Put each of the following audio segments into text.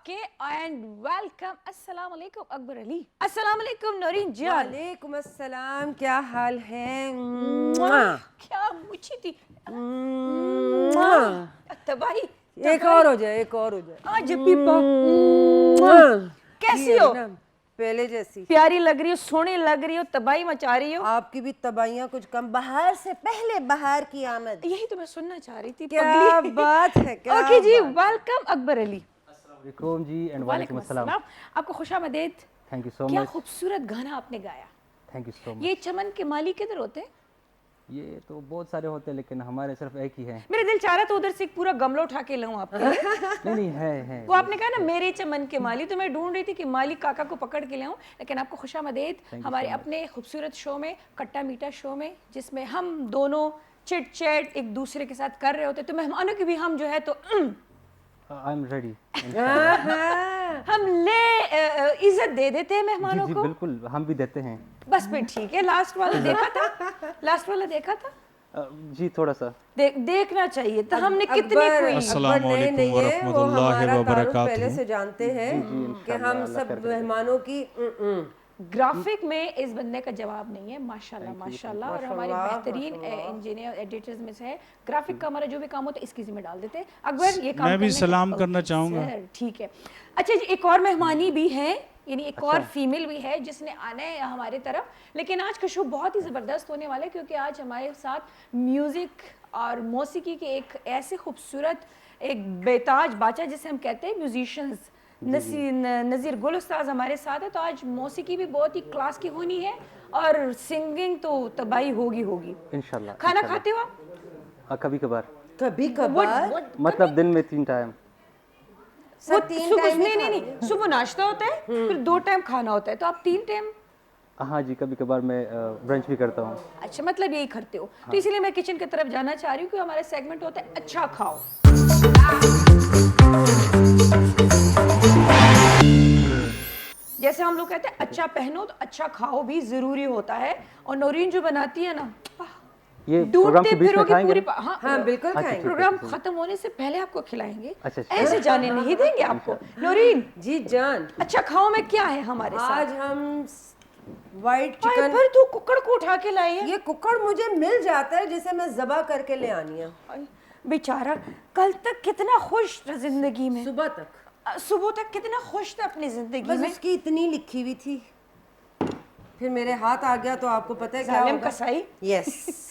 Okay and welcome. अस्सलाम वालेकुम अकबर अली। अस्सलाम वालेकुम नौरीन जान। वालेकुम अस्सलाम, क्या हाल है? क्या मुझी थी तबाही। एक और हो जाए, एक और हो जाए। आज भी कैसी ये हो? ना, पहले जैसी। प्यारी लग रही हो, सोहनी लग रही हो, तबाही मचा रही हो। आपकी भी तबाहियां कुछ कम। बाहर से पहले बाहर की आमद। यही तो मैं सुनना चाह रही थी। क्या बात है, क्या ओके जी, बात। वेलकम अकबर अली। वालेकुम जी एंड वालेकुम अस्सलाम। आपको खुशामदीद। थैंक यू सो क्या मच। खूबसूरत गाना आपने गाया। थैंक यू सो ये मच। चमन के माली किधर होते हैं? ये तो बहुत सारे होते हैं लेकिन हमारे सिर्फ एक ही है। मेरा दिल चाह रहा था उधर से एक पूरा गमला उठा के लाऊं आपके लिए। नहीं नहीं है वो आपने कहा ना मेरे चमन के माली, तो मैं ढूंढ रही थी कि माली काका को पकड़ के लाऊं, लेकिन आपको खुशामदीद you हमारे so much. अपने खूबसूरत शो में, कट्टा मीठा शो में, जिसमें हम दोनों चिट चैट एक दूसरे के साथ कर रहे होते, तो मेहमानों की भी हम जो है तो आई एम रेडी। हम इज्जत दे देते हैं जी मेहमानों जी को। बिल्कुल, हम भी देते हैं। बस फिर ठीक है। लास्ट वाला देखा था? लास्ट वाला देखा था? जी थोड़ा सा देखना चाहिए था। हमने कितनी अकबर कोई अकबर नए नहीं है, वो हमारा तारुफ पहले वबरकातुहू। से जानते हैं कि हम सब मेहमानों की ग्राफिक में इस बंदे का जवाब नहीं है। माशाल्लाह माशाल्लाह। और हमारे माशाल्लाह, बेहतरीन माशाल्लाह। इंजीनियर एडिटर्स में से है। ग्राफिक का हमारा जो भी काम होता है इसकी जिम्मे डाल देते हैं। अकबर ये काम मैं भी करने का- सलाम ओके, करना चाहूँगा। सर, ठीक है। अच्छा जी, एक और मेहमानी भी है, यानी एक और अच्छा। फीमेल भी है जिसने आना है हमारे तरफ। लेकिन आज का शो बहुत ही ज़बरदस्त होने वाला है, क्योंकि आज हमारे साथ म्यूज़िक और मौसीकी के एक ऐसे खूबसूरत एक बेताज बाचा जिसे हम कहते हैं म्यूजिशियंस नज़ीर गुल उस्ताद हमारे साथ है। तो आज मौसीकी भी बहुत ही क्लास की होनी है और सिंगिंग तो तबाही होगी होगी। इंशाल्लाह। खाना खाते हो आप? कभी कबार, कभी कभार मतलब दिन में 3 टाइम। वो तीन सुबह टाइम ही नहीं नहीं नहीं, सुबह नाश्ता होता है, फिर 2 टाइम खाना होता है, तो आप 3 टाइम। हाँ जी, कभी कभार मैं ब्रंच भी करता हूँ। अच्छा, मतलब यही करते हो। तो इसीलिए मैं किचन की तरफ जाना चाह रही हूँ कि हमारा सेगमेंट होता है अच्छा खाओ। जैसे हम लोग कहते हैं अच्छा पहनो, तो अच्छा खाओ भी जरूरी होता है। और नौरीन जो बनाती है ना, ये प्रोग्राम ढूंढते के बीच में फिरोगे खाएंगे पूरी ना? हाँ बिल्कुल अच्छा, खाएंगे। ठीक है, प्रोग्राम ठीक है। खत्म होने से पहले आपको खिलाएंगे। अच्छा, अच्छा। ऐसे जाने नहीं देंगे आपको। नौरीन, जी जान, अच्छा खाओ में क्या है हमारे आज साथ? हम वाइट भाई, चिकन। फिर तू कुकड़ को उठा के लाई है। ये कुकड़ मुझे मिल जाता है जिसे मैं ज़बा करके ले आनी है आई, बेचारा कल तक कितना खुश था जिंदगी में। सुबह तक। सुबह तक कितना खुश था अपनी जिंदगी बस में। उसकी इतनी लिखी हुई थी, फिर मेरे हाथ आ गया तो आपको पता है क्या जालिम होगा। कसाई। यस,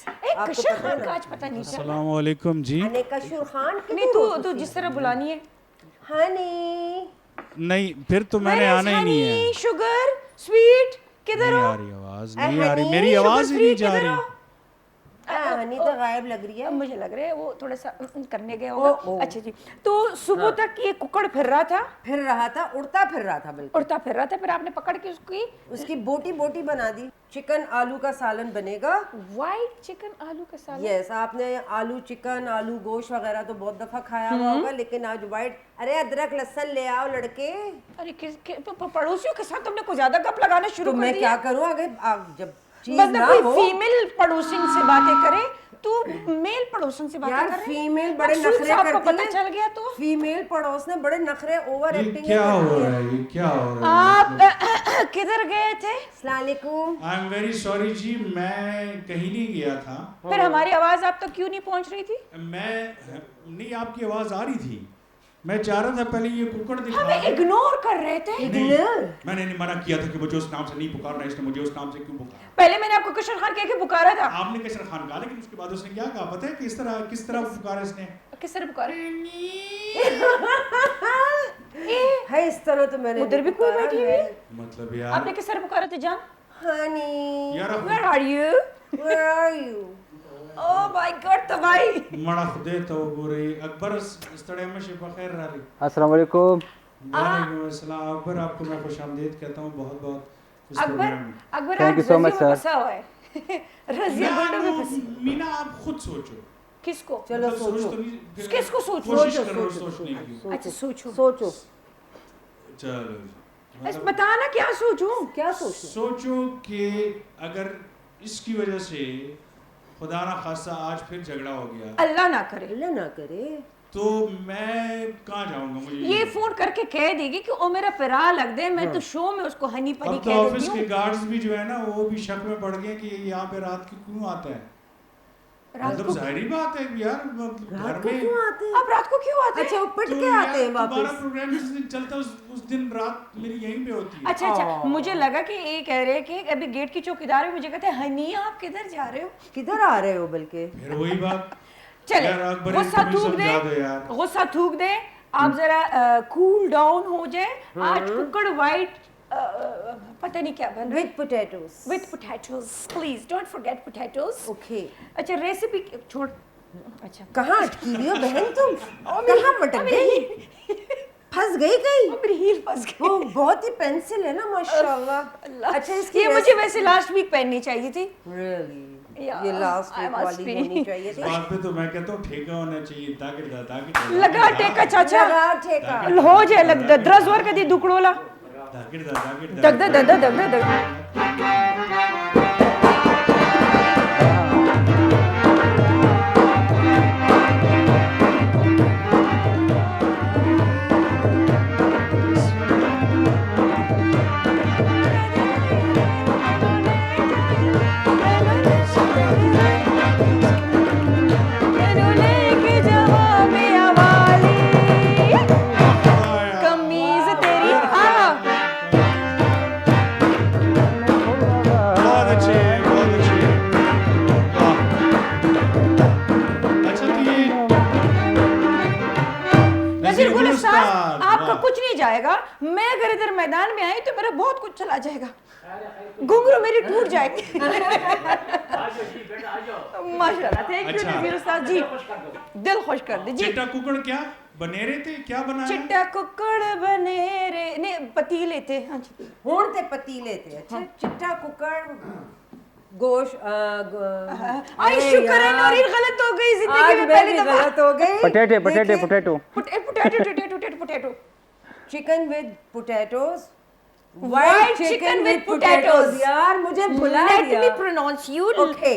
एक आपको कशर पता है खान का ना। आज पता नहीं चला। अस्सलाम वालेकुम जी। अने कशूर खान की नहीं, तू जिस तरह बुलानी है। हनी नहीं, फिर तो मैंने आना ही नहीं है। शुगर स्वीट किधर नहीं हो? आ रही आवाज, नहीं आ रही, हनी, मेरी आवाज ही शुगर नहीं फ्री जा किधर रही। हो? हनी तो गायब लग रही अब है। मुझे लग रहा है वो थोड़ा सा करने गया ओ, होगा। ओ। अच्छा जी, तो सुबह तक ये कुकड़ फिर रहा था, फिर रहा था, उड़ता फिर रहा था बिल्कुल। उड़ता फिर रहा था, फिर आपने पकड़ के उसकी बोटी बोटी बना दी। चिकन आलू का सालन बनेगा। व्हाइट चिकन आलू का सालन। यस, आपने आलू चिकन, आलू गोश्त वगैरह तो बहुत दफा खाया हुआ होगा, लेकिन आज वाइट। अरे अदरक लहसुन ले आओ लड़के। अरे पड़ोसियों के साथ तुमने कुछ ज्यादा गप लगाना शुरू तो कर मैं दिया। क्या करूँ आगे? जब चीज बंदा ना कोई हो। फीमेल पड़ोसन से बातें करे, तू मेल पड़ोसन से बातें यार कर रहे। फीमेल बड़े मकसूद नखरे साहब को करती पता है। चल गया तो फीमेल पड़ोस ने बड़े नखरे ओवर ये एक्टिंग क्या हो करती रहा है। है, ये क्या हो रहा है? आप किधर गए थे? अस्सलाम वालेकुम। आई एम वेरी सॉरी जी, मैं कहीं नहीं गया था। फिर हमारी आवाज आप तक क्यों नहीं पहुंच रही थी? मैं नहीं, आपकी आवाज आ रही थी। मैं चाह रहा था पहले ये कुकड़ दिखा हमें दे। इग्नोर कर रहे थे। नहीं, मैंने नहीं मना किया था कि मुझे उस नाम से नहीं पुकारना, इसने मुझे उस नाम से क्यों पुकारा? पहले मैंने आपको कशर खान कह के पुकारा था। आपने कशर खान कहा, लेकिन उसके बाद उसने क्या कहा पता है? किस तरह पुकारा इसने? किस तरह पुकारा? है इस तरह तो मैंने उधर भी कोई बैठी हुई है? मतलब यार, आपने किस तरह पुकारा था जान? हनी यार Where are you? where are you? Oh my God, तबाही। मड़ा खुदे तो बुरी अकबर स्टडी में शिफा खैर रही। अस्सलाम वालेकुम। वालेकुम अस्सलाम। अकबर, आपको मैं खुशामदीद कहता हूँ बहुत बहुत इस अकबर प्रोग्राम में। अकबर Thank आज you so much, रजिया में sir. फंसा हुआ है। रजिया गुंडों में फंसी। मीना, आप खुद सोचो। किसको? चलो मतलब सोच सोचो। तो नहीं, किसको सोचो? कोशिश सोचो, कर रहे हो सोचो, सोचने की। अच्छा सोचो। सोचो चलो बस बताना क्या सोचूं? क्या सोचो। सोचो कि अगर इसकी वजह से खुदा ना खास्ता आज फिर झगड़ा हो गया, अल्लाह ना करे। अल्लाह ना करे। तो मैं कहाँ जाऊंगा? मुझे ये फोन करके कह देगी कि ओ मेरा पिरा लग दे, मैं तो शो में उसको हनी पनी अब तो कह ऑफिस देती के हूँ। गार्ड्स भी जो है ना वो भी शक में पड़ गए कि ये यहाँ पे रात को क्यों आता है। रात मतलब को जाहिर ही बात है कि यार घर रात को में क्यों आते हैं? आप रात को क्यों आते हैं? अच्छा वो पिट तो के यार आते हैं तुम्हारा वापस। प्रोग्राम जिस दिन चलता है उस दिन रात मेरी यहीं पे होती है। अच्छा अच्छा, मुझे लगा कि ये कह रहे हैं कि अभी गेट की चौकीदार है, मुझे कहते हैं हनी आप किधर जा रहे हो? किधर आ रहे हो बल्कि? फिर वही बात। चले यार अकबर गुस्सा तुम ही थूक दे, समझा दो यार। गुस्सा थूक दे, आप जरा कूल डाउन हो जाए। आज कुकड़ वाइट पता नहीं क्या बन रहा विद पोटैटोस। है with potatoes, please don't forget potatoes. Okay. अच्छा रेसिपी छोड़, अच्छा कहाँ अटकी हुई हो बहन तुम? कहाँ मटक गई? फंस गई कहीं? मेरी हील फंस गई। वो बहुत ही पेंसिल है ना माशाल्लाह। अल्लाह। अच्छा इसकी ये मुझे वैसे लास्ट वीक पहननी चाहिए थी। रियली Yeah, ये लास्ट I वीक must वाली be. होनी चाहिए इस थी। बात पे तो मैं कहता हूँ ठेका होना चाहिए ताकि लगा टेका चाचा, लगा ठेका। हो जाए लग द्रस वर कदी दुकड़ोला दग दग दग दग दग दग। कमीज तेरी हाँ बहुत अच्छे वाह। अच्छा तो ये नज़ीर गुल उस्ताद, उस्ताद, आपका वाह। कुछ नहीं जाएगा। मैं अगर इधर मैदान में आई तो मेरा बहुत कुछ चला जाएगा, घुंघरू मेरी टूट जाएगी। माशाल्लाह, थैंक यू अच्छा। नज़ीर उस्ताद जी, दिल खुश कर दे जी। चिट्टा कुकड़ क्या बनेरे थे, क्या बनाया? चिट्टा कुकड़ बनेरे ने पतीले थे। हाँ जी, होण ते पतीले थे। अच्छा चिट्टा कुकर गोश आई शुक्र है नौरीन, गलत हो गई जिंदगी आज में मैं पहली भी दफा। गलत हो गई। पटेटे पटेटे देखिए, potato potato chicken with potatoes. White chicken with potatoes. यार मुझे भुला Let दिया। me pronounce you. Okay.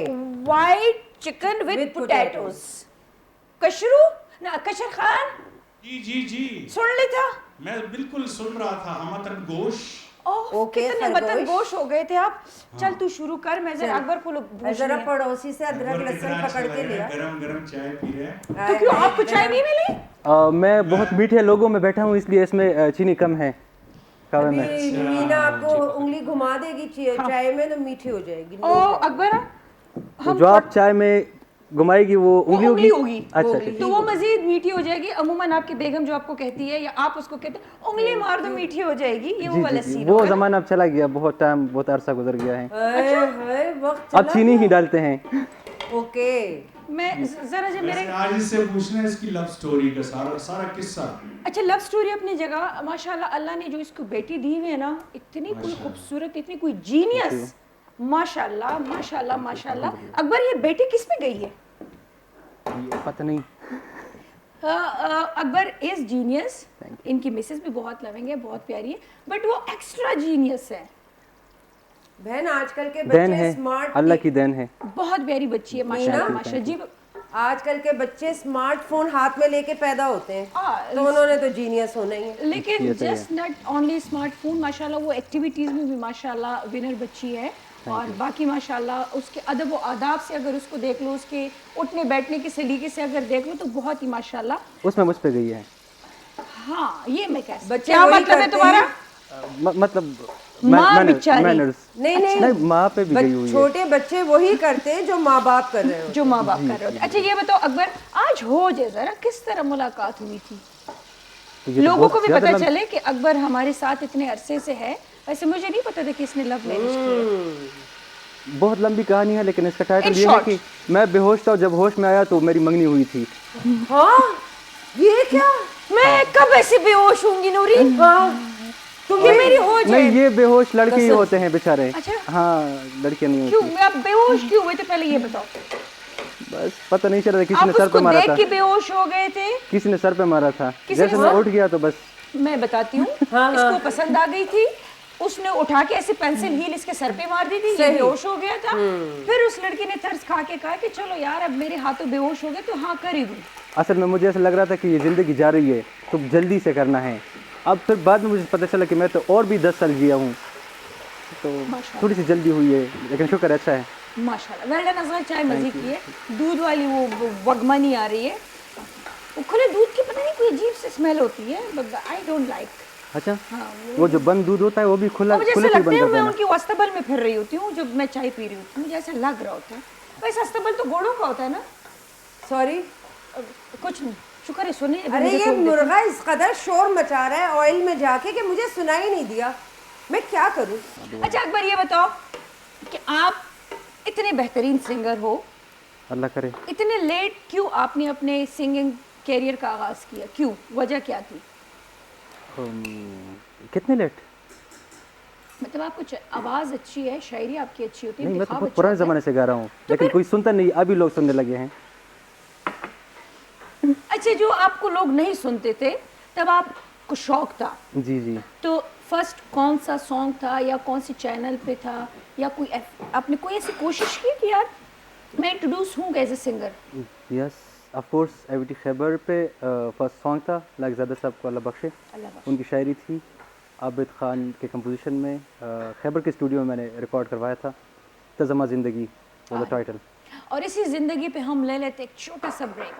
White chicken with With potatoes. कशरू ना कशर खान जी सुन लेता। मैं बिल्कुल सुन रहा था। हमतन गोश ओह Okay, कितने खरगोश। वतन गोश हो गए थे आप। चल तू शुरू कर, मैं जरा अकबर को जरा पड़ोसी से अदरक लहसुन पकड़ के लिया। गरम चाय पी रहे हैं। तो क्यों आपको चाय नहीं मिली? मैं बहुत मीठे लोगों में बैठा हूँ इसलिए इसमें चीनी कम है खावे में। अभी मीना आपको उंगली घुमा देगी चाय में तो मीठी हो जाएगी। ओ अकबर तो जो आप चाय में घुमाएगी वो वो उंगली होगी। अच्छा अच्छा तो वो मजीद मीठी हो जाएगी। अमूमन आपकी बेगम जो आपको कहती है या आप उसको कहते हैं उंगली मार दो मीठी हो जाएगी, ये वो वाला जी सीन वो होगा ना? जमाना अब चला गया, बहुत टाइम बहुत अरसा गुजर गया है। हाय हाय वक्त अब चला चीनी ही गया। डालते हैं। ओके मैं जरा जब मेरे वैसे आज इससे पूछना है इसकी लव स्टोरी का सारा किस्सा। अच्छा लव स्टोरी अपनी जगह माशाल्लाह, अल्लाह ने जो इसको बेटी दी हुई है ना, इतनी कोई खूबसूरत, इतनी कोई जीनियस, माशाल्लाह माशाल्लाह माशाल्लाह। अकबर ये बेटी किस में गई है? पता नहीं। अकबर इज जीनियस, इनकी मिसेस भी बहुत लविंग है, बहुत प्यारी है, बट वो एक्स्ट्रा जीनियस है। बहन आजकल के देन बच्चे है, स्मार्ट अल्लाह की देन है। बहुत प्यारी बच्ची है माशाल्लाह मीना? माशाल्लाह जी। आजकल के बच्चे स्मार्टफोन हाथ में लेके पैदा होते हैं हाँ, तो उन्होंने तो जीनियस होना ही है। लेकिन ये सही है। जस्ट नॉट ओनली स्मार्टफोन, माशाल्लाह वो एक्टिविटीज़ में भी माशाल्लाह विनर बच्ची है। और बाकी माशाल्लाह उसके अदब व आदाब से अगर उसको देख लो, उसके उठने बैठने के सलीके से अगर देख लो तो बहुत ही माशाल्लाह। उसमें मुझ पे गई है। हाँ ये मैं कह सकती हूँ। बच्चे क्या वही मतलब है करते तुम्हारा? हैं। मतलब माँ बेचारी। मैनर्स नहीं माँ पे भी गई हुई है। छोटे बच्चे वही करते हैं जो माँ बाप कर रहे हो। जो माँ बाप कर रहे होते। अच्छा ये बताओ अकबर, आज हो जाए जरा किस तरह मुलाकात हुई थी? तो ये तो लोगों बहुत को भी ज्यादा पता लंबी- चले कि अकबर हमारे साथ इतने अरसे से है। वैसे मुझे नहीं पता था कि इसने लव मैरिज किया। बहुत लंबी कहानी है, लेकिन इसका टाइटल In ये है short. कि मैं बेहोश था और जब होश में आया तो मेरी मंगनी हुई थी। हाँ ये क्या? मैं कब ऐसे बेहोश होंगी नूरीन? हाँ तुम ये मेरी हो जाए। नहीं, ये बेहोश लड़के ही होते हैं बेचारे। अच्छा। हाँ, लड़कियां नहीं क्यों होती। मैं आप बेहोश क्यों हुए थे पहले ये बताओ। बस पता नहीं चल रहा था, किसी आप ने सर पे उसको मारा देख था। के बेहोश हो गए थे? किसी ने सर पे मारा था। किसी ने जैसे मैं सर- उठ गया तो बस मैं बताती हूँ। इसको पसंद आ गई थी, उसने उठा के ऐसे पेंसिल हील इसके सर पे मार दी थी, ये बेहोश हो गया था। फिर उस लड़की ने तरस खा के कहा कि चलो यार अब मेरे हाथों बेहोश हो गए तो हाँ कर ही दूँ। असल में मुझे ऐसा लग रहा था कि ये ज़िंदगी जा रही है तो जल्दी से करना है। अब फिर बाद में मुझे पता चला कि मैं तो और भी 10 साल जिया हूँ, तो माशाल्लाह। थोड़ी सी जल्दी हुई है, लेकिन शुक्र अच्छा है। माशाल्लाह। वेल डन अज़हर, चाय मज़े की है, दूध वाली वो वगमा नहीं आ रही है। वो खुले दूध की पता नहीं कोई अजीब सी स्मेल होती है, बट आई डोंट लाइक। अच्छा, हाँ वो जो बंद दूध होता है वो भी खुला मुझे खुले ऐसा से लगता है बंद कर मैं देना। उनकी अस्तबल में फिर रही होती हूँ जब मैं चाय पी रही होती हूँ, मुझे ऐसा लग रहा होता है। वैसे अस्तबल तो घोड़ों का होता है ना। सॉरी, कुछ नहीं, शुक्र है सुने। अभी अरे मुझे ये टोक देती। मुर्गा इस कदर शोर मचा रहा है ऑयल में जाके कि मुझे सुनाई नहीं दिया, मैं क्या करूं। अच्छा अकबर ये बताओ कि आप इतने बेहतरीन सिंगर हो, अल्लाह करे। इतने लेट क्यों आपने अपने सिंगिंग कैरियर का आगाज़ किया, क्यों, वजह क्या थी? कितने लेट? मतलब आपको आवाज़ अच्छी है, शायरी आपकी अच्छी होती है, नहीं, मैं तो इंतखाब बहुत अच्छा पुराने होता है। ज़माने से गा रहा हूँ, लेकिन कोई सुनता नहीं, अभी लोग सुनने लगे हैं। अच्छा, जो आपको लोग नहीं सुनते थे तब आपको शौक था, जी जी। तो फर्स्ट कौन सा सॉन्ग था या कौन सी चैनल पे था या कोई आपने कोई ऐसी कोशिश की कि यार मैं इंट्रोड्यूस हूँ as a singer? Yes of course, एविटी खैबर पे फर्स्ट सॉन्ग था, लाइक ज़्यादा साहब को अल्लाह बख्शे, अल्लाह बख्शे। उनकी शायरी थी। आबिद खान के कंपोजिशन में खैबर के स्टूडियो में मैंने रिकॉर्ड करवाया था। तज़मा ज़िंदगी वो द टाइटल। और इसी जिंदगी पे हम ले लेते एक छोटा सा ब्रेक।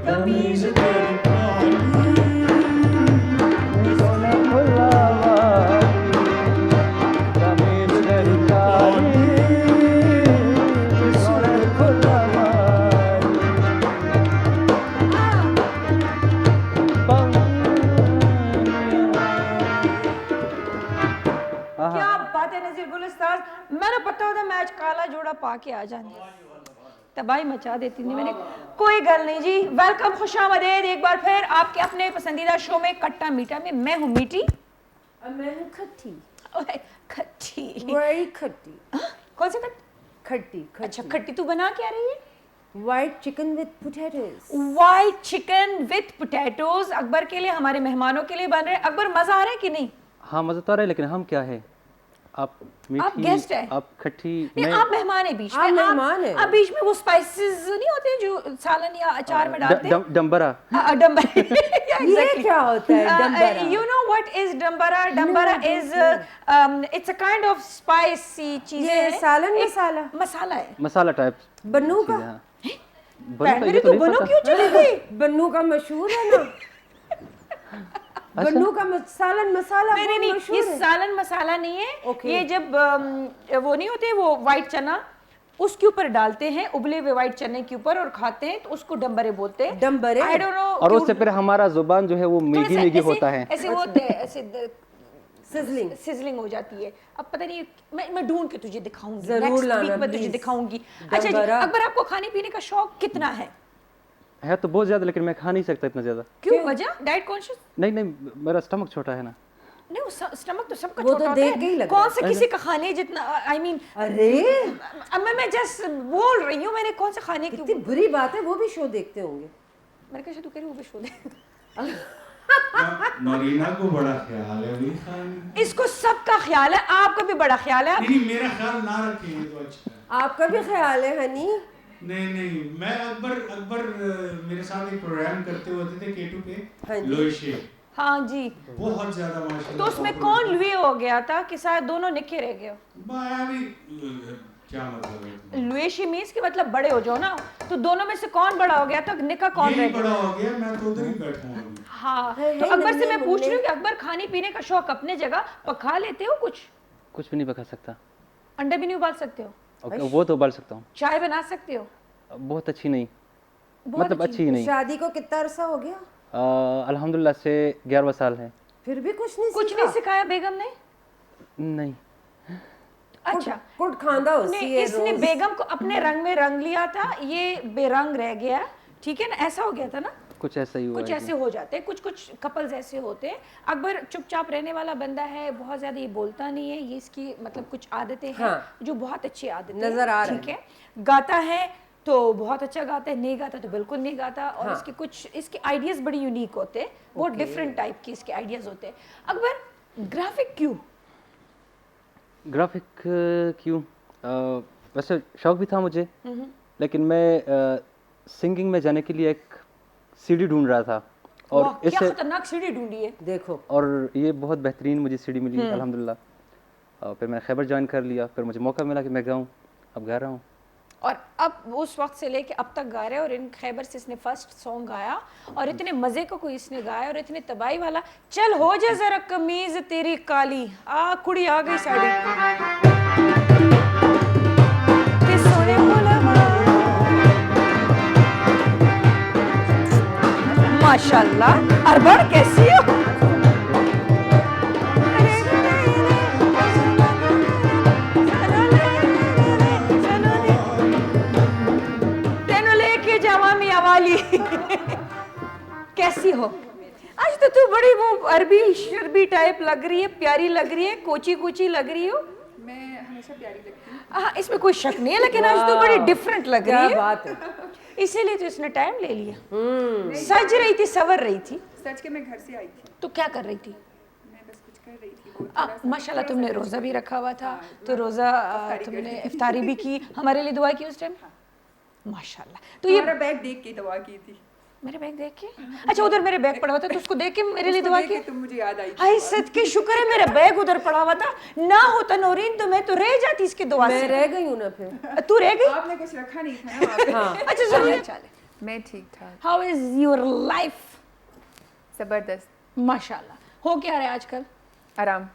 तमीज़ तेरी काली, क्या बात है नज़ीर गुल उस्ताद, मैंने पता होता मैं आज काला जोड़ा पा के आ जाती, तबाही मचा देती थी मैंने। कोई गल नहीं जी, वेलकम, खुशामदीद एक बार फिर आपके अपने पसंदीदा शो में कट्टा मीठा में। मैं हूँ मीठी, मैं हूँ खट्टी, ओए, खट्टी। बड़ी खट्टी, कौन सी खट्टी? खट्टी अच्छा खट्टी तू बना क्या रही है? White chicken with potatoes. White chicken with potatoes Akbar के लिए, हमारे मेहमानों के लिए बन रहे हैं। अकबर मजा आ रहा है कि नहीं? हाँ मज़ा तो आ रहा है, लेकिन हम क्या है, आप मीठी, गेस्ट हैं। आप खट्टी, नहीं, मैं आप मेहमान है बीच में। आप मेहमान हैं। आप बीच में वो स्पाइसेस नहीं होते जो सालन या अचार में डालते हैं? डम्बरा। डम्बरा। ये क्या होता है डम्बरा? You know what is डम्बरा? डम्बरा is it's a kind of spicy चीजें ये हैं। सालन एक मसाला? मसाला है। मसाला टाइप बन्नू का? हाँ। बनो का मेरी ये तो तो नहीं बनो पता। क्यों चली गई? बन्नू का मशहूर है ना। बन्नू का सालन मसाला नहीं बहुत नहीं, ये मशहूर है। सालन मसाला नहीं है। Okay. ये जब वो नहीं होते वो वाइट चना उसके ऊपर डालते हैं, उबले हुए वाइट चने के ऊपर, और खाते हैं तो उसको डम्बरे बोलते हैं। डम्बरे? I don't know. और उससे फिर हमारा जुबान जो है वो मैगी मैगी होता है। ऐसे होते हैं, ऐसे सिजलिंग। सिजलिंग हो जाती है। अब पता नहीं, मैं ढूंढ के तुझे दिखाऊंगी, जरूर नेक्स्ट लाना, वीक में तुझे please। दिखाऊंगी। अच्छा जी, डम्बरा। अकबर आपको खाने पीने का शौक कितना है तो बहुत ज़्यादा, लेकिन मैं खा नहीं सकता इतना ज़्यादा। क्यों वजह? Diet conscious? नहीं नहीं, मेरा स्टमक छोटा है ना। नहीं, वो स्टमक तो सबका वो तो छोटा होता देख के ही है, लग कौन से किसी का खाने जितना, आई मीन अरे मैं जस्ट बोल रही हूँ, मैंने कौन से खाने की। कितनी बुरी बात है, वो भी शो देखते होंगे। मैंने कहा तू कह रही वो भी शो दे। नरीना को बड़ा ख्याल है अभी खाने। इसको सबका ख्याल है, आपका भी बड़ा ख्याल है। नहीं, मेरा ख्याल ना रखेंगे तो अच्छा है। आपका भी ख्याल है हनी? नहीं, मैं अकबर मेरे साथ एक प्रोग्राम करते होते थे केटू हाँ पे, जी। लोइशे, हाँ जी। बहुत ज्यादा माशाल्लाह। तो उसमें कौन लुए हो गया था कि शायद दोनों निखे रह गए हो? मैं भी क्या मतलब है? लुएशी मीन्स कि मतलब बड़े हो जाओ ना, तो दोनों में से कौन बड़ा हो गया था, निका कौन रह यही गया? बड़ा हो गया, मैं तो उधर ही बैठा हूँ अभी। हाँ, है, तो अकबर से नन्हे मैं पूछ रही हूँ मुन्ने। कि अकबर खाने पीने का शौक अपने जगह, पका लेते हो कुछ? कुछ भी नहीं पका सकता। अंडे भी नहीं उबाल सकते हो? ओके, वो तो उबाल सकता हूँ। चाय बना सकते हो? बहुत अच्छी नहीं, बहुत मतलब अच्छी ही नहीं। शादी को कितना अरसा हो गया? अल्हम्दुलिल्लाह से 11वां साल है। फिर भी कुछ नहीं कुछ सीखा? नहीं सिखाया बेगम ने? नहीं, अच्छा कुट खांदा नहीं, उसकी है इसने रोज। बेगम को अपने रंग में रंग लिया था, ये बेरंग रह गया, ठीक है ना, ऐसा हो गया था ना। कुछ ऐसा ही हुआ कुछ है ऐसे हो जाते हैं, कुछ कुछ कपल्स ऐसे होते हैं। अकबर चुपचाप रहने वाला बंदा है, बहुत ज्यादा ये बोलता नहीं है, ये इसकी मतलब कुछ आदतें हैं हाँ। जो बहुत अच्छी आदतें नजर आ रहा ठीक है। गाता है तो बहुत अच्छा गाता है, नहीं गाता तो बिल्कुल नहीं गाता। और हाँ। इसके कुछ इसके आइडियाज बड़ी यूनिक होते हैं, बहुत डिफरेंट टाइप के इसके आइडियाज होते हैं। अकबर ग्राफिक क्यों? ग्राफिक क्यों? वैसे शौक भी था मुझे, लेकिन मैं सिंगिंग में जाने के लिए एक सीडी ढूंढ रहा था वाह, और क्या इससे खतरनाक सीढ़ी ढूंढी है। देखो और ये बहुत बेहतरीन मुझे सीडी मिली अल्हम्दुलिल्लाह। फिर मैंने खैबर ज्वाइन कर लिया, फिर मुझे मौका मिला कि मैं गाऊं, अब गा रहा हूँ। और अब उस वक्त से लेके अब तक गा रहे हैं। और इन खैबर से इसने फर्स्ट सॉन्ग गाया और इतने मजे का कोई इसने गाया और इतने तबाही वाला। चल हो जा जरा कमीज तेरी काली, आ कुड़ी आ गई साड़ी ते सोने बोलावा। माशाल्लाह, अरबड़ कैसी हो? तेनू लेके जावा मियां वाली। कैसी हो? आज तो तू बड़ी वो अरबी शरबी टाइप लग रही है, प्यारी लग रही है, कोची कोची लग रही हो। मैं हमेशा प्यारी लगती हूँ। हाँ, इसमें कोई शक नहीं है, लेकिन आज तो बड़ी डिफरेंट लग क्या रही है, बात है। इसीलिए तो इसने टाइम ले लिया। सज रही थी, सवर रही थी, सच के मैं घर से आई थी, तो क्या कर रही थी? मैं बस कुछ कर रही थी। वो थोड़ा सा- माशाल्लाह थोड़ा तुमने सा रोज़ा भी रखा हुआ था, हाँ, तो रोज़ा इफ्तारी तुमने कर दी। इफ्तारी भी की, हमारे लिए दुआ की उस टाइम। माशाल्लाह। तो ये तुम्हारा बैग देख के दवा की थी। मेरे बैग देख के, अच्छा उधर मेरे बैग पड़ा हुआ था तो उसको देख के मेरे लिए उसको दुआ देख की। के तुम मुझे याद आई थी। हाय सदके शुक्र है मेरा बैग उधर पड़ा हुआ था, ना होता नौरीन तो मैं तो रह जाती इसकी दुआ मैं से। रह गई हूँ ना फिर। तू रह गई? आपने कुछ रखा नहीं था ना वहाँ पे। हाँ अच्छा जरूर चले। मैं ठीक था, हाउ इज योर लाइफ? जबरदस्त, माशाल्लाह। हो क्या रहा है आजकल? आराम।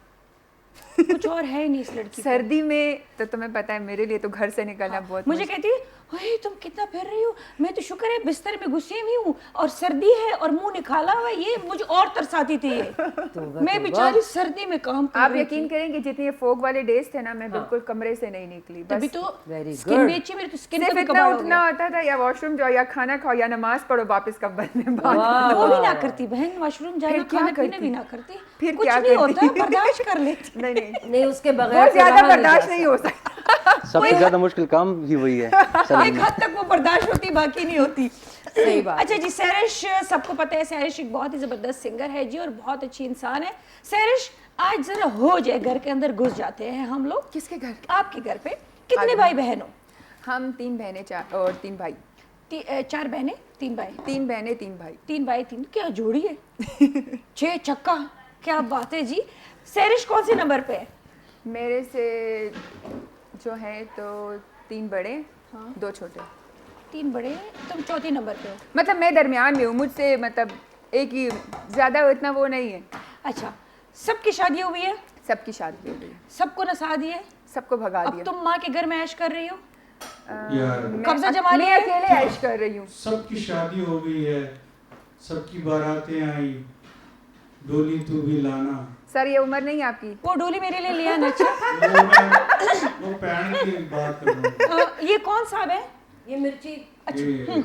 कुछ और है ही नहीं इस लड़की को। सर्दी में तो तुम्हें पता है मेरे लिए तो घर से निकलना बहुत मुझे कहती है अरे तुम कितना फिर रही हो, मैं तो शुक्र है बिस्तर में घुसी हुई हूँ और सर्दी है और मुंह निकाला हुआ है, ये मुझे और तरसाती थी ये। मैं बेचारी सर्दी में काम कर आप रही यकीन करेंगे जितने ये फोक वाले डेज थे ना, मैं बिल्कुल कमरे से नहीं निकली। थी। तभी बस तो Very स्किन good. बेची, मेरे तो स्किन का सिर्फ भी इतना कबाड़ हो उठना गया। होता था, या वॉशरूम जाओ या खाना खाओ या नमाज पढ़ो, वापस कब बनने बाद। वो भी ना करती बहन, वॉशरूम जाना, फिर क्या खाना पीना करती? भी ना करती, फिर कुछ क्या नहीं करती? होता, बर्दाश्त कर लेती। नहीं नहीं, नहीं उसके बगैर बहुत तो ज्यादा रहा नहीं बर्दाश्त जा नहीं हो सकता। सबसे ज़्यादा मुश्किल काम ही वही है सर्दी एक में। हद तक वो बर्दाश्त होती, बाकी नहीं होती। सही बात। अच्छा जी, सैरिश सबको पता है सहरिश एक बहुत ही जबरदस्त सिंगर है जी और बहुत अच्छी इंसान है। सहरिश आज जरा हो जाए, घर के अंदर घुस जाते हैं हम लोग। किसके घर? आपके घर पे कितने भाई बहन हो? हम 3 बहनें और 3 भाई। 4 बहनें 3 भाई। 3 बहनें 3 भाई। 3 भाई 3, क्या जोड़ी है। 6 चक्का, क्या बात है जी। सहरिश कौन से नंबर पे है? मेरे से जो है तो 3 बड़े, 2 छोटे। 3 बड़े, तुम चौथे नंबर पे हो। मतलब मैं दरमियान में हूँ, मुझसे मतलब एक ही, ज़्यादा इतना वो नहीं है। अच्छा, सबकी शादी हुई है? सबकी शादी हो गई, सबको नसा दिए? सबको भगा अब दिया। तुम माँ के घर में ऐश कर रही हो? यार कब्जा जमा मैं लिया है? अकेले ऐश कर रही हूँ। सबकी शादी हो गई है, सबकी बारातें आई, डोली तू भी लाना। सर ये उम्र नहीं है आपकी। वो डोली मेरे लिए लिया ना। अच्छा वो पैण की बात कर रहा हूँ। ये कौन साहब है? ये मिर्ची ये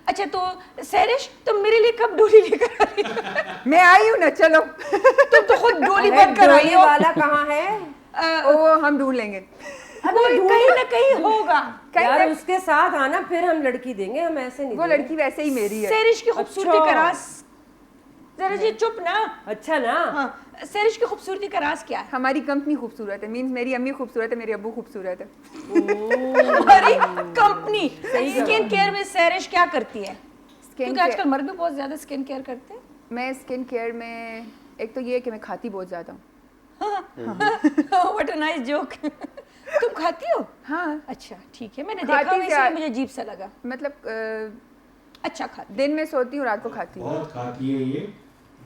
अच्छा तो सहरिश तुम मेरे लिए कब डोली लेकर आ रही हो? मैं आई हूँ ना, चलो। तुम तो खुद डोली अरे, बंद कर आई डोली हो। वाला कहाँ है? वो हम ढूंढ लेंगे। वो कहीं ना कहीं होगा। यार उसके साथ आना, फिर हम लड़की देंगे, हम ऐसे नहीं वो देंगे। लड़की वैसे ही मेरी है। सहरिश की खूबसूरती अच्छा। का राज, जरा जी चुप ना। अच्छा ना। हाँ, सहरिश की खूबसूरती का राज क्या है? हमारी कंपनी खूबसूरत है, मीन्स मेरी अम्मी खूबसूरत है, मेरे अब्बू खूबसूरत है। हमारी कंपनी स्किन केयर में सहरिश क्या करती है? स्किन क्योंकि आजकल मर्द भी बहुत ज्यादा स्किन केयर करते हैं। मैं स्किन केयर में एक तो ये है कि मैं खाती बहुत ज़्यादा हूँ। What a nice joke. तुम खाती हो? हाँ, अच्छा ठीक है, मैंने खाती देखा हुआ, क्या- इसलिए मुझे अजीब सा लगा। मतलब अच्छा खाती। दिन में सोती हूँ, रात को खाती हूँ। बहुत खाती है, ये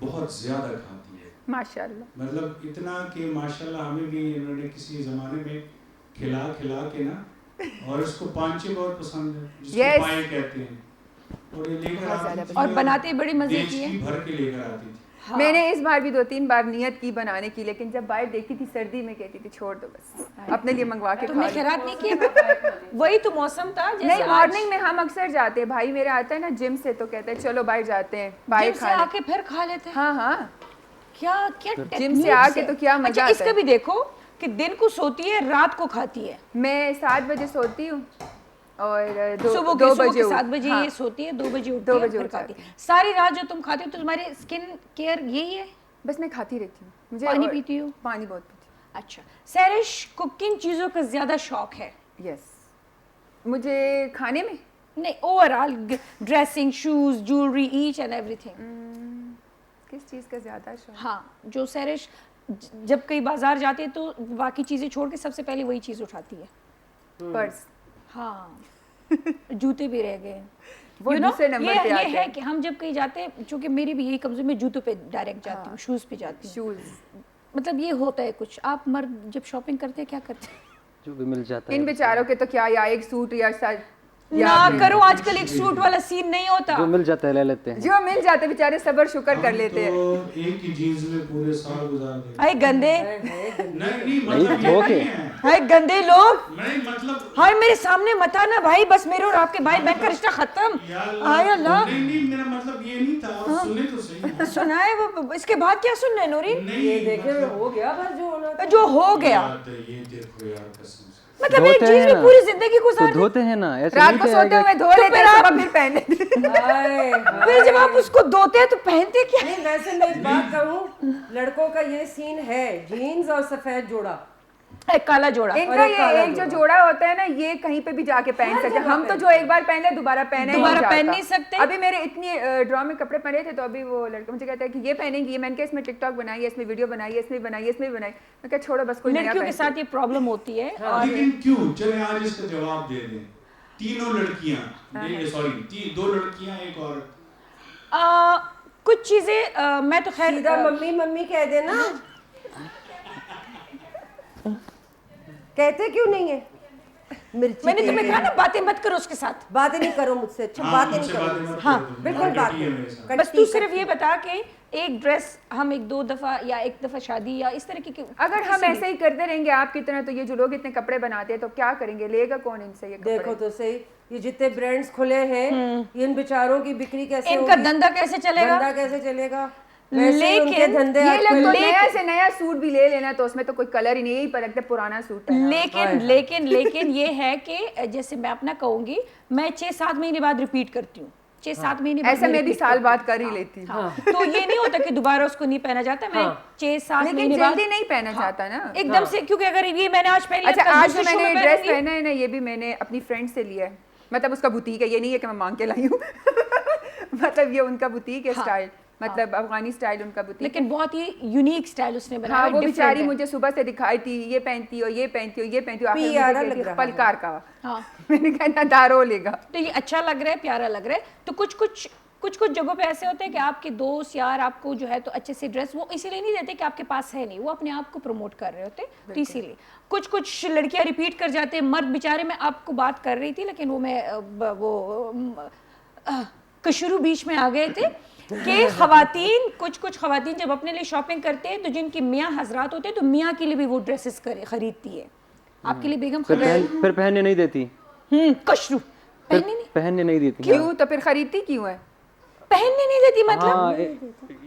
बहुत ज्यादा खाती है। माशाल्लाह। मतलब इतना कि माशाल्लाह हमें भी इन्होंने किसी ज़माने में खिला के ना, और इसको पांचे बहुत पसंद है, जिसको Yes. पाए कहते हैं। और ये लेकर बहुत आती ज़्यादा थी और बनाते बड़ी मजे देश की है। भर के लेकर आती थी। मैंने इस बार भी 2-3 बार नियत की बनाने की, लेकिन जब बाहर देखती थी सर्दी में कहती थी छोड़ दो बस, अपने लिए मंगवा के खा तुमने लो। खैरात नहीं किया? वही तो मौसम था जैसे नहीं, आज मॉर्निंग में हम अक्सर जाते हैं, भाई मेरा आता है ना जिम से, तो कहता है चलो बाहर जाते हैं बाहर जिम से खाने। आके फिर खा लेते हैं। हाँ हाँ, क्या क्या जिम से techniques आके है। तो क्या मजा अच्छा, आता इसका है। भी देखो कि दिन को सोती है, रात को खाती है। मैं 7 बजे सोती हूँ और सुबह 2 के बजे 7 बजे हाँ, ये सोती है, 2 बजे उठती 2 है, बजे फिर उठ खाती जाती है। सारी रात जो तुम खाती हो तो तुम्हारी स्किन केयर यही है? बस मैं खाती रहती हूँ। मुझे पानी पीती हो? पानी बहुत पीती अच्छा, सैरिश कुकिंग चीज़ों का ज़्यादा शौक है? हूँ। यस, मुझे खाने में नहीं, overall dressing, shoes, jewellery, each and everything. किस चीज़ का ज़्यादा शौक? हाँ, जो सैरिश जब कहीं बाजार जाती है तो बाकी चीज़ें छोड़ के सबसे पहले वही चीज़ उठाती है। पर्स, हाँ, जूते भी रह गए। वो You know, दूसरे नंबर पे ये आते है हैं। कि हम जब कहीं जाते हैं, चूंकि मेरी भी यही कमजोरी, मैं जूतों पे डायरेक्ट जाती हूँ, शूज़ पे जाती हूँ। शूज। मतलब ये होता है कुछ। आप मर्द जब शॉपिंग करते हैं क्या करते हैं? जो भी मिल जाता इन है, बेचारों के तो क्या, या एक सूट या ना करो, आजकल एक सूट वाला सीन नहीं होता। जो मिल जाता है ले लेते हैं। जो मिल जाते बेचारे सबर शुक्र कर हम लेते हैं। तो एक ही जीन्स में पूरे साल गुजार देते हाय गंदे, नहीं मतलब ये ओके। नहीं है हाय गंदे लोग, नहीं मतलब हाय मेरे सामने मत आना भाई, बस मेरे और आपके भाई बहन का रिश्ता खत्म। हाय अल्लाह, नहीं मेरा मतलब ये नहीं था, आप सुने तो सही। सुना है वो, इसके बाद क्या सुनना है नूरीन? नहीं ये देखे हो गया बस जो होना था। जो हो गया, बात है, ये देखो यार कसम से। मतलब एक धोते चीज हैं में ना, पूरी जिंदगी तो गुजार दी। धोते हैं ना, ऐसे रात नहीं को कि सोते अगर- हुए धो लेते हैं, सुबह फिर पहन लेते हैं। हाय, फिर जब आप उसको धोते हैं तो पहनते क्या? नहीं वैसे मैं एक बात कहूँ, लड़कों का ये सीन है, जीन्स और सफेद जोड़ा। एक काला जोड़ा। इनका और एक ये काला एक जो जोड़ा। जोड़ा होता है ना, ये कहीं पे भी जाके पहन सकते हैं। हम तो जो एक बार पहन ले दोबारा पहने दोबारा जाता। पहन नहीं सकते। अभी मेरे इतनी ड्रॉ में कपड़े पहने थे, तो अभी वो लड़के मुझे कहता है कि ये पहनेंगी, ये मैंने कहा इसमें टिकटॉक बनाई है, इसमें वीडियो बनाई है, इसमें बनाई है, इसमें बनाई। मैं कहा छोड़ो बस, कोई नया लड़कियों के पहनते साथ ये प्रॉब्लम होती है। और लेकिन क्यों, चले आज इसका जवाब दे दें। तीनों लड़कियां, सॉरी 2 लड़कियां एक औरत, कुछ चीजें मैं तो खैर सीधा मम्मी मम्मी कह देना। कहते क्यों नहीं है? मिर्ची मैंने तुम्हें कहते कहा हैं। ना बातें मत करो उसके साथ। बातें नहीं करो मुझसे, अच्छा हाँ, बातें नहीं मुझसे करो बातें मुझसे। मत हाँ, करो तुम, बिल्कुल बहुत बात कटी है मेरे साथ। नहीं। बस तू सिर्फ ये बता के एक ड्रेस हम 1-2 दफा या एक दफा शादी या इस तरह की अगर हम ऐसे ही करते रहेंगे आपकी तरह, तो ये जो लोग इतने कपड़े बनाते हैं तो क्या करेंगे, लेगा कौन इनसे ये कपड़े? देखो तो सही, ये जितने ब्रांड्स खुले हैं, इन बेचारों की बिक्री कैसे इनका होगी? धंधा कैसे चलेगा? धंधा कैसे चलेगा? वैसे ही उनके लेकिन धंधे ये लोग तो आजकल- नया से नया सूट भी ले लेना, तो उसमें तो कोई कलर ही नहीं, यही पर लगता है पुराना सूट पहना। लेकिन ये है कि जैसे मैं अपना कहूंगी, मैं 6-7 महीने बाद रिपीट करती हूँ। 6-7 महीने बाद ऐसा मैं भी repeat साल करती बाद हूँ। कर ही लेती हूँ। हाँ। तो ये नहीं होता कि दोबारा उसको नहीं पहना जाता। मैं 6-7 लेकिन महीने बाद जल्दी नहीं पहना जाता ना। एकदम से, क्योंकि अगर ये मैंने आज पहन लिया, अच्छा, कल आज दूसरे जो शो मैंने में ड्रेस पहनूंगी। पहना है ना, ये भी मैंने अपनी फ्रेंड से लिया है, मतलब उसका बुटीक है, ये नहीं है कि मैं मांग के लाई हूँ। मतलब ये उनका बुटीक है, स्टाइल मतलब अफगानी स्टाइल उनका बुटीक। लेकिन बहुत ही यूनिक स्टाइल उसने बनाया। हाँ, वो different बेचारी है। मुझे सुबह से दिखाई थी, ये पहनती हो, ये पहनती हो, ये पहनती हो, आखिर मुझे प्यारा कहती लग है, रहा है। पलकार का। हाँ, मैंने कहा ना, दारो लेगा। तो ये अच्छा लग रहा है, प्यारा लग रहा है। तो कुछ जगहों पे ऐसे होते हैं कि आपके दोस्त यार आपको जो है तो अच्छे से ड्रेस वो इसीलिए नहीं देते कि आपके पास है नहीं, वो अपने आप को प्रमोट कर रहे होते, तो इसीलिए कुछ लड़कियां रिपीट कर जाते हैं। मर्द बेचारे, मैं आपको बात कर रही थी लेकिन वो मैं कशरू बीच में आ गए थे कि कुछ खवातीन जब अपने लिए शॉपिंग करते हैं तो जिनकी मियाँ हजरात होते हैं तो मियाँ के लिए भी वो ड्रेसेस खरीदती है। आपके लिए बेगम फिर पहनने नहीं देती, कशरू फिर पहनने नहीं पहनने नहीं देती। क्यों? तो फिर खरीदती क्यों है? पहनने नहीं देती मतलब। हाँ,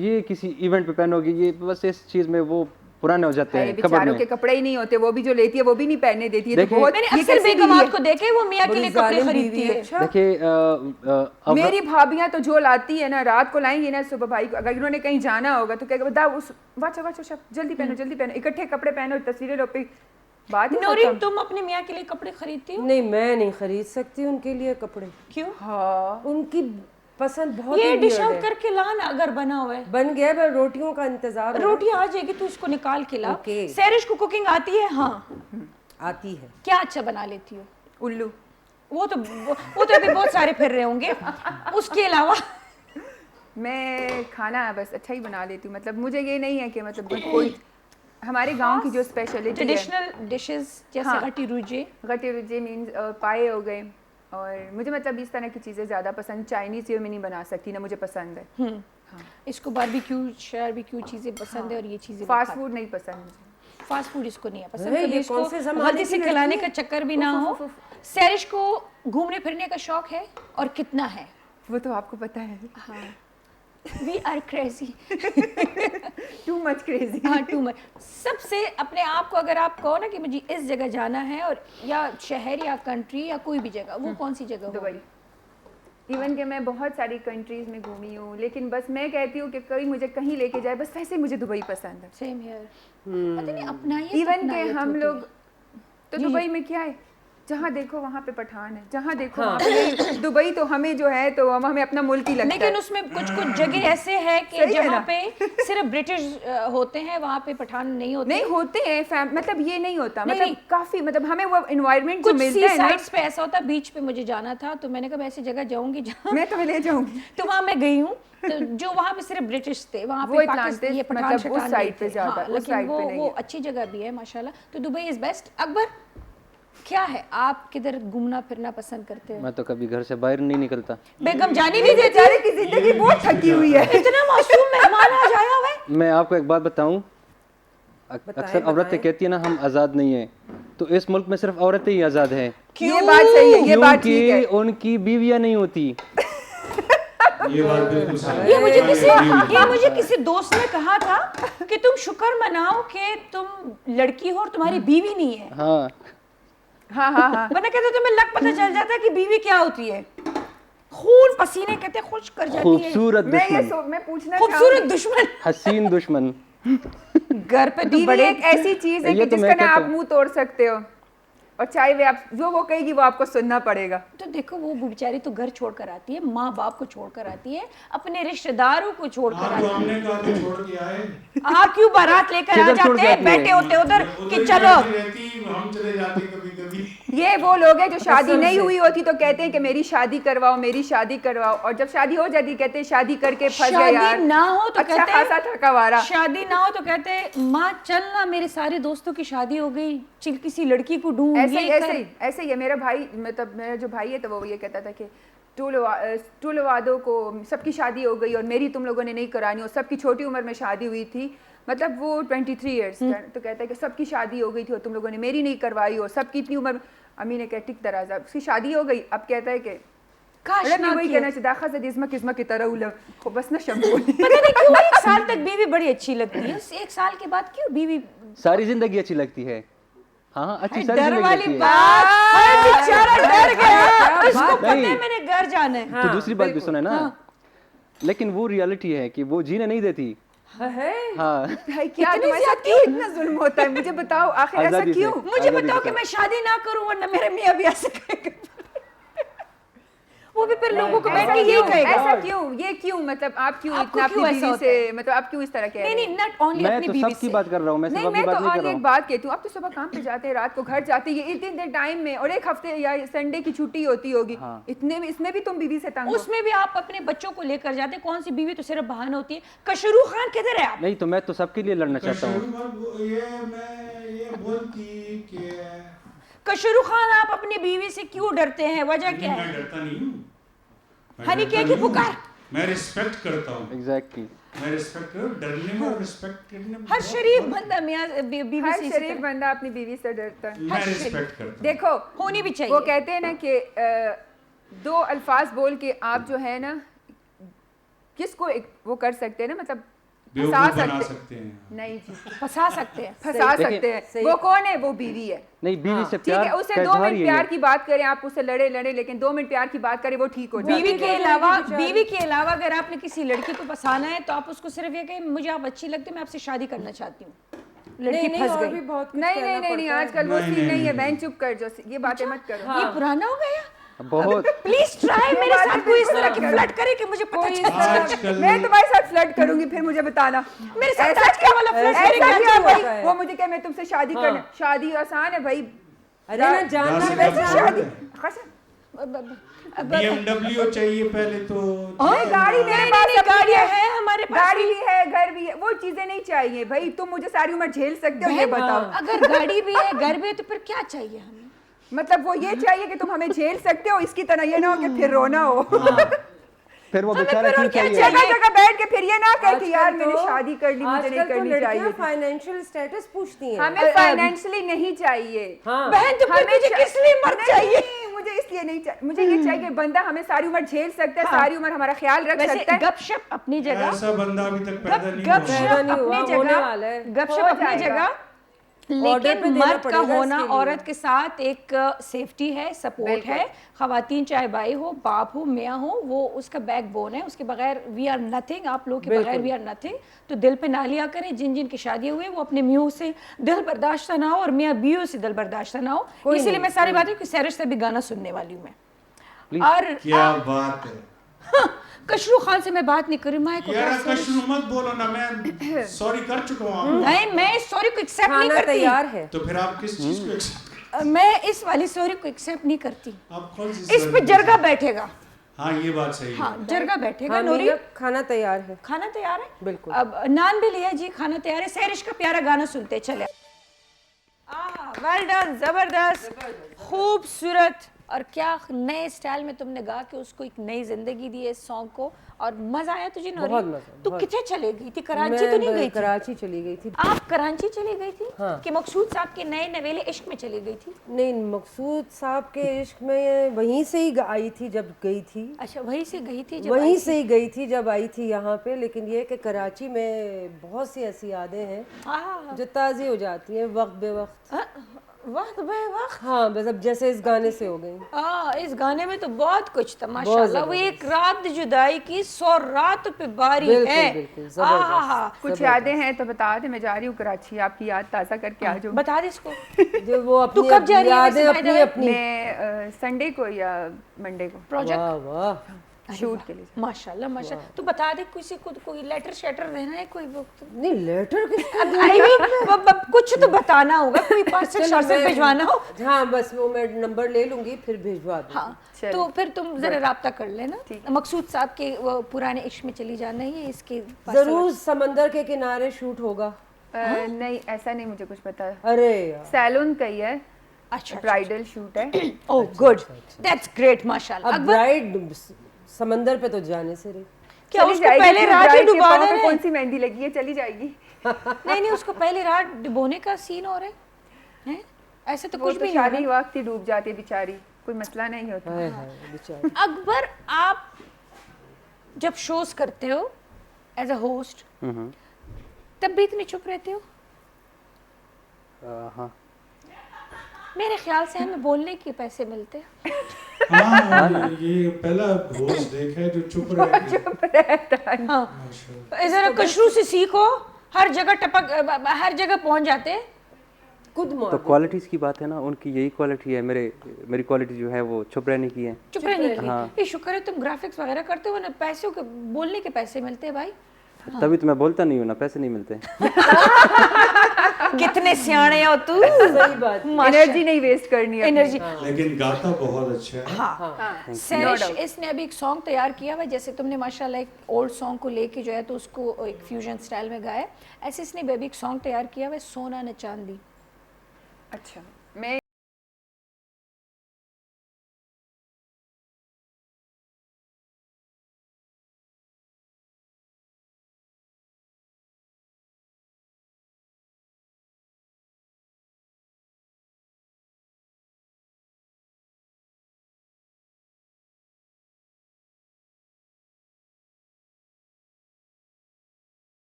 ये किसी इवेंट पे पहनोगी, ये बस इस चीज में वो पुराने हो जाते हैं कबर्ड बेचारों में। के कपड़े ही नहीं होते, वो भी जो लेती है वो भी नहीं पहनने देती है। तो देखिए, बहुत मैंने ये अक्सर कैसी बीवी बेगमात है? को देखे वो मियाँ के बड़ी लिए कपड़े जालिम खरीदती बीवी है। है। अच्छा, देखिए मेरी भाभियां तो जो लाती है ना, रात को लाएंगी ना, सुबह भाई को अगर इन्होंने कहीं जाना होगा तो क्या बता उस वाचो शब जल्दी पहनो, इकट्ठे कपड़े पहनो, तस्वीरें लो, पे बात ही नूरीन, खत्म। तुम अपने मियाँ के लिए कपड़े खरीदती हो? नहीं मैं नहीं खरीद सकती उनके लिए कपड़े। क्यों? हाँ, उनकी पसंद बहुत ये ही डिश weird आउट है। करके लाना अगर बना हुआ है। बन गया, पर रोटियों का इंतजार हो रहा रोटी आ जाएगी तो उसको निकाल के ला। Okay. सैरिश को कुकिंग आती है? हाँ। है। आती है। क्या अच्छा बना लेती हो? उल्लू। वो तो अभी बहुत सारे फिर रहे होंगे। उसके अलावा मैं खाना बस अच्छा ही बना लेती हूँ, मतलब मुझे ये नहीं है कि मतलब कोई हमारे गांव की जो स्पेशलिटी है, ट्रेडिशनल डिशेस जैसे हाँ। गटी रूजे, गटे रुजे मीन्स पाए हो गए, और मुझे मतलब इस तरह की चीज़ें ज़्यादा पसंद, चाइनीज़ ये मैं नहीं बना सकती ना, मुझे पसंद है। इसको बारबेक्यू चीज़ें पसंद है और ये चीज़ें फास्ट फूड नहीं पसंद मुझे। फास्ट फूड इसको नहीं है पसंद। अरे, कभी ये इसको कौन से ज़माने गलती से की खिलाने लड़की का चक्कर भी ना हो। सैरिश को घूमने फिरने का शौक है और कितना है? वो तो आपको पता है। हाँ, we are crazy, too much crazy. हाँ टू मच। सबसे अपने आप को अगर आप कहो ना कि मुझे इस जगह जाना है, और या शहर या कंट्री या कोई भी जगह, वो कौन सी जगह होगी? दुबई। इवन कि मैं बहुत सारी कंट्रीज में घूमी हूँ, लेकिन बस मैं कहती हूँ कि कोई मुझे कहीं लेके जाए, बस वैसे मुझे दुबई पसंद है। Same here. पता नहीं अपना ये इवन के हम लोग तो दुबई में क्या है, जहाँ देखो वहाँ पे पठान है, जहाँ देखो वहाँ पे दुबई तो हमें जो है तो हमें अपना मुल्क ही लगता है। लेकिन उसमें कुछ कुछ जगह ऐसे है कि सही है जहाँ ना? पे सिर्फ ब्रिटिश होते हैं, वहाँ पे पठान नहीं होते। नहीं होते हैं, मतलब ये नहीं होता, नहीं, मतलब नहीं। काफी, मतलब हमें वो एनवायरनमेंट जो कुछ सी मिलता है ना। साइड्स पे ऐसा होता है। बीच पे मुझे जाना था तो मैंने कहा मैं ऐसी जगह जाऊंगी जहाँ मैं तुम्हें ले जाऊंगी। तो वहाँ मैं गई हूँ, तो जो वहाँ पे सिर्फ ब्रिटिश थे, वहाँ वो पे Atlantis, पाकिस्तान, ये पठान मतलब उस शठान साइड नहीं पे थे। ज्यादा, हाँ, उस लेकिन साइड पे नहीं वो है। अच्छी जगह भी है माशाल्लाह। तो दुबई इज बेस्ट। अकबर, क्या है, आप किधर घूमना फिरना पसंद करते हो? मैं तो कभी घर से बाहर नहीं निकलता। बेगम जानी नहीं देती। बेचारे की जिंदगी बहुत थकी हुई है। इतना मासूम मेहमान आ जाया हुआ है। मैं आपको एक बात बताऊं, अक्सर औरतें कहती है ना हम आज़ाद नहीं है, तो इस मुल्क में सिर्फ औरतें ही आज़ाद हैं, ये बात सही है, ये बात ठीक क्योंकि है। उनकी बीवियां नहीं होती। ये बात बिल्कुल सही है। ये मुझे किसी दोस्त ने कहा था कि तुम शुक्र मनाओ कि तुम लड़की हो और तुम्हारी बीवी नहीं है। हाँ, हाँ हाँ हाँ। वरना कहते तुम्हें लग पता चल जाता है कि बीवी क्या होती है। खून पसीने कहते खुश कर जाती है। खूबसूरत दुश्मन, मैं पूछना खूबसूरत दुश्मन। हसीन दुश्मन। घर पे तो बीवी बड़े एक ऐसी चीज है ये कि तो मैं जिसका ना कहता आप हूँ। मुंह तोड़ सकते हो, और चाहे वे आप जो वो कहेगी वो आपको सुनना पड़ेगा। तो देखो वो बेचारी तो घर छोड़ कर आती है, माँ बाप को छोड़ कर आती है, अपने रिश्तेदारों को छोड़ कर आप आती तो है। हमने कहा कि छोड़ के आए। आप क्यों बारात लेकर आ किधर छोड़ जाते के हैं, आती है? बैठे होते उधर उधर कि ही चलो। बैठी रहती, हम चले जाते कभी कभी। ये वो लोग हैं जो शादी नहीं हुई होती तो कहते हैं कि मेरी शादी करवाओ, मेरी शादी करवाओ, और जब शादी हो जाती कहते हैं शादी करके फंस गए यार। शादी ना हो तो अच्छा कहते खासा थकावारा। शादी ना हो तो कहते हैं माँ चलना, मेरे सारे दोस्तों की शादी हो गई, चल किसी लड़की को ढूंढ। ऐसे ही है मेरा भाई, मतलब मेरा जो भाई है तो वो ये कहता था कि टूल वादों को सबकी शादी हो गई और मेरी तुम लोगों ने नहीं करानी, और सबकी छोटी उम्र में शादी हुई थी, मतलब वो 23 इयर्स का, तो कहता है कि सबकी शादी हो गई थी और तुम लोगों ने मेरी नहीं करवाई, और सबकी इतनी उम्र। अम्मी ने कहा ठीक तरह उसकी शादी हो गई, अब कहता है कि काश ना वही किया। कहना चाहिए दाखा से दिस्मा किस्मा की तरह उलम वो बस ना शम्बो। पता नहीं क्यों 1 साल तक बीवी बड़ी अच्छी लगती है, 1 साल के बाद क्यों बीवी सारी जिंदगी अच्छी लगती है। हाँ, अच्छी सारी डर जिंदगी वाली लगती है। बात। अरे बेचारा डर गया, उसको पता नहीं। है मैंने घर जाना है। तो दूसरी बात भी सुने ना, लेकिन वो रियलिटी है कि वो जीने नहीं देती। है हाँ, भाई क्या तुम्हारे साथ क्यों इतना जुल्म होता है, मुझे बताओ आखिर ऐसा आज़ादी से। क्यों? मुझे आज़ादी बताओ के कि साथ। मैं शादी ना करूं वरना मेरे मियां भी ऐसे कहेंगे। वो भी फिर लोगों को बैठ के यही कहेगा। ऐसा क्यों, ये क्यों, मतलब आप क्यों आपको इतना अपनी क्यों ऐसा बीवी होता से, मतलब आप क्यों इस तरह कह रहे नहीं हैं? नहीं, नॉट ओनली मैं अपनी तो बीवी सबकी से। बात कर रहा हूँ, मैं नहीं, सिर्फ अपनी मैं बात तो नहीं कर और रहा एक हूँ। बात कहती हूँ, आप तो सुबह काम पे जाते हैं, रात को घर जाते हैं, ये इतने टाइम में, और एक हफ्ते या संडे की छुट्टी होती होगी, हाँ। इतने में इसमें भी तुम बीवी से तंग हो। उसमें भी आप अपने बच्चों को लेकर जाते हैं। कौन सी बीवी तो सिर्फ बहाना होती है। कशरू खान किधर है आप? नहीं, तो मैं तो सबके लिए लड़ना चाहता हूँ। ये बोलती कि कशरू खान आप अपनी बीवी से क्यों डरते हैं, वजह क्या है? मैं डरता नहीं हूँ। मैं हनी डरता के की नहीं हूँ। पुकार। मैं रिस्पेक्ट करता हूँ। एग्जैक्टली। मैं रिस्पेक्ट कर, डरने में और रिस्पेक्ट करने में हर बहुत शरीफ फर्क है। बंदा मियां बीवी हर से इसी शरीफ तरह- बंदा अपनी बीवी से डरता है। मैं रिस्पेक्ट करता हूँ। देखो होनी भी चाहिए। वो कहते हैं ना कि 2 अल्फाज बोल के आप जो है ना किसको वो कर सकते हैं ना, मतलब बेवकूफ फंसा बना सकते सकते हैं। नहीं जी, फंसा सकते हैं। फंसा देखिए, सकते हैं। सही। वो कौन है? वो बीवी है। नहीं, बीवी से ठीक प्यार है, उससे का 2 इजहार मिनट ही प्यार है। की बात करें, आप उससे लड़े लेकिन 2 मिनट प्यार की बात करें, वो ठीक हो जाए। बीवी के अलावा अगर आपने किसी लड़की को फंसाना है तो आप उसको सिर्फ ये कहें मुझे आप अच्छी लगती है, मैं आपसे शादी करना चाहती हूँ। लड़की नहीं फंस और गई। भी बहुत कुछ नहीं करना नहीं नहीं, पड़ता है। आजकल वो नहीं, सीन नहीं, नहीं है। नहीं। बहन चुप कर, जो ये बातें मत करो। ये पुराना हो गया। बहुत। प्लीज ट्राई मेरे बात साथ कोई इस तरह की बिल्कुल फ्लर्ट करे कि मुझे पता चले। आजकल मैं तुम्हारे साथ फ्लर्ट करूंगी, फिर मुझे बताना मेरे साथ ऐसा आज क्या वाला फ्लर्ट ऐसा करेगा? क्या क्या भाई? होता है? वो मुझे कहे मैं तुमसे शादी हाँ। करना, शादी आसान है भाई। अरे ना जानना दस वैसे लाख शादी है। BMW चाहिए पहले तो। नहीं, गाड़ी मेरे नहीं, पास नहीं, अपनी गाड़ियाँ हैं हमारे पास गाड़ी भी है, घर भी है, वो चीजें नहीं चाहिए भाई। तुम मुझे सारी उम्र झेल सकते हो, ये बहन, बताओ। अगर गाड़ी भी है घर भी है तो फिर क्या चाहिए हमें? मतलब वो ये चाहिए कि तुम हमें झेल सकते हो, इसकी तरह ये ना हो कि फिर रोना हो। फिर वो बेचारा क्यों चाहिए? जगह जगह बैठ के फिर ये ना कहे कि यार आजकल मैंने तो- शादी कर ली, मुझे नहीं आजकल तो करनी लड़कियां चाहिए थी। फाइनेंशियल स्टेटस पूछती हैं। हमें फाइनेंशियली नहीं चाहिए। हाँ। बहन तो फिर तुझे किस लिए मर्द चाहिए? नहीं, मुझे इसलिए नहीं चाहिए, मुझे ये चाहिए कि बंदा हमें सारी उम्र झेल सकता है, सारी उम्र हमारा ख्याल रख वैसे सकता है। गपशप अपनी जगह, ऐसा बंदा अभी तक पैदा नहीं हुआ। पैदा गपशप नहीं हुआ, अपनी होने जगह, वाला है। गपशप हो अपनी जाएगा। जगह, ऑर्डर पे लेकिन देना मर्द का पड़ेगा होना इसके लिए। औरत के साथ एक सेफ्टी है, सपोर्ट है। खवातीन चाहे भाई हो, बाप हो, मियाँ हो, वो उसका बैकबोन है, उसके बगैर वी आर नथिंग, आप लोग के बगैर वी आर नथिंग। तो दिल पे ना लिया करें, जिन जिन की शादी हुई वो अपने मियों से दिल बर्दाश्त ना हो और मियाँ बीवियों से दिल बर्दाश्त ना हो। इसीलिए मैं सारी बातें सैरिश से भी गाना सुनने वाली हूँ मैं। और क्या बात है कशरू खान से मैं बात नहीं करी, मैं यार, कशरू मत बोलो ना, मैं सॉरी कर चुका हूँ। नहीं, मैं सॉरी को एक्सेप्ट नहीं खाना करती। तैयार है। तो फिर आप किस चीज को accept- मैं इस वाली सॉरी को एक्सेप्ट नहीं करती। आप कौन सी इस पे sorry जरगा करते बैठेगा। हैं? हाँ, ये बात सही है। हाँ, जरगा बैठेगा। हाँ नूरी, मीना, खाना तैयार है। खाना तैयार है? बिल्कुल। अब नान भी लिया जी, खाना तैयार है। सैरिश का प्यारा गाना सुनते चले। वेल डन, जबरदस्त, खूबसूरत। और क्या नए स्टाइल में तुमने गा के उसको एक नई जिंदगी दी है इस सॉन्ग को, और मजा आया तुझे नूरी? बहुत मजा, तू बहुत। कितने चले गई थी? कराची तो नहीं गई थी? कराची चली गई थी। आप कराची चली गई थी? हाँ। कि मकसूद साहब के नए नवेले इश्क में चली गई थी? नहीं, मकसूद साहब के इश्क में वहीं से ही आई थी जब गई थी। अच्छा, वहीं से गई थी जब वहीं आई से ही गई थी जब आई थी यहाँ पे। लेकिन ये कि कराची में बहुत सी ऐसी यादें हैं हाँ, जो ताज़ी हो जाती हैं वक्त बे वक्त। वक्त बे वक्त। हाँ, बस अब जैसे इस गाने से हो गई। इस गाने में तो बहुत कुछ था माशाल्लाह। वो एक रात जुदाई की 100 रात पे बारी बिल्कुल, है। बिल्कुल, जबरदस्त। कुछ यादें हैं तो बता दे, मैं जा रही हूँ कराची, आपकी याद ताज़ा करके आ जाऊँ। बता दे इसको। जो वो तू अपनी कब जा रही है यादें वैसे by the अपनी way? अपनी। मैं संडे को या मंडे को प्रोजेक्ट वाह वाह। शूट के लिए। माशाल्लाह माशाल्लाह। तू बता दे किसी को कोई लेटर शेटर रहना है कोई वक्त? नहीं, लेटर किसको आई मीन कुछ तो बताना होगा, कोई पार्सल चलो, शार्सल मैं- भिजवाना हो। हाँ, बस वो मैं नंबर ले लूंगी फिर भिजवा दूंगी। हाँ, चलो। तो फिर तुम जरा राब्ता कर लेना। मकसूद साहब के वो पुराने इश्क में चली जाना ही है इसके पास। जरूर समंदर के किनारे शूट होगा। नहीं, ऐसा नहीं मुझे कुछ पता है। अरे यार, सैलून का ही है, अच्छा, ब्राइडल शूट है। ओह गुड, दैट्स ग्रेट माशाल्लाह। अब ब्राइड समंदर पे तो जाने से रही। क्या चली उसको जाएगी, पहले फिर रात ही bride के डुबा पाँव पे देना है? कौन सी मेहंदी लगी है, चली जाएगी। नहीं नहीं, उसको पहले रात डुबोने का सीन हो रहा है हैं? ऐसे तो वो कुछ तो भी नहीं शादी होगा। वक्त ही डूब जाती है बेचारी, कोई मसला नहीं होता। हाय हाय बेचारी। अकबर, आप जब शोज करते हो एज अ होस्ट तब भी इतने चुप रहते हो? हाँ। मेरे ख्याल से हमें बोलने के पैसे मिलते हैं। हाँ, ये पहला होस्ट देखा है जो चुप रहता है। हाँ, माशाल्लाह। जरा कशरू से सीखो, हर जगह हर जगह पहुंच जाते हैं। खुद तो क्वालिटीज की बात है ना, उनकी यही क्वालिटी है। मेरी क्वालिटी जो है वो चुप रहने की है। चुप रहने की। हाँ। ये शुक्र है तुम ग्राफिक्स वगैरह करते हो ना, पैसों के बोलने के पैसे मिलते हैं भाई। तभी तो मैं बोलता नहीं हूँ ना, पैसे नहीं मिलते। कितने सियाने हो तू। सही बात। एनर्जी नहीं वेस्ट करनी है। एनर्जी। लेकिन गाता बहुत अच्छा है। हाँ, सैरिश इसने अभी एक सॉन्ग तैयार किया हुआ है, जैसे तुमने माशाल्लाह एक ओल्ड सॉन्ग को लेके जो है तो उसको एक फ्यूजन स्टाइल में गाया, ऐसे इसने भी अभी एक सॉन्ग तैयार किया हुआ है, सोना न चांदी। अच्छा, मैं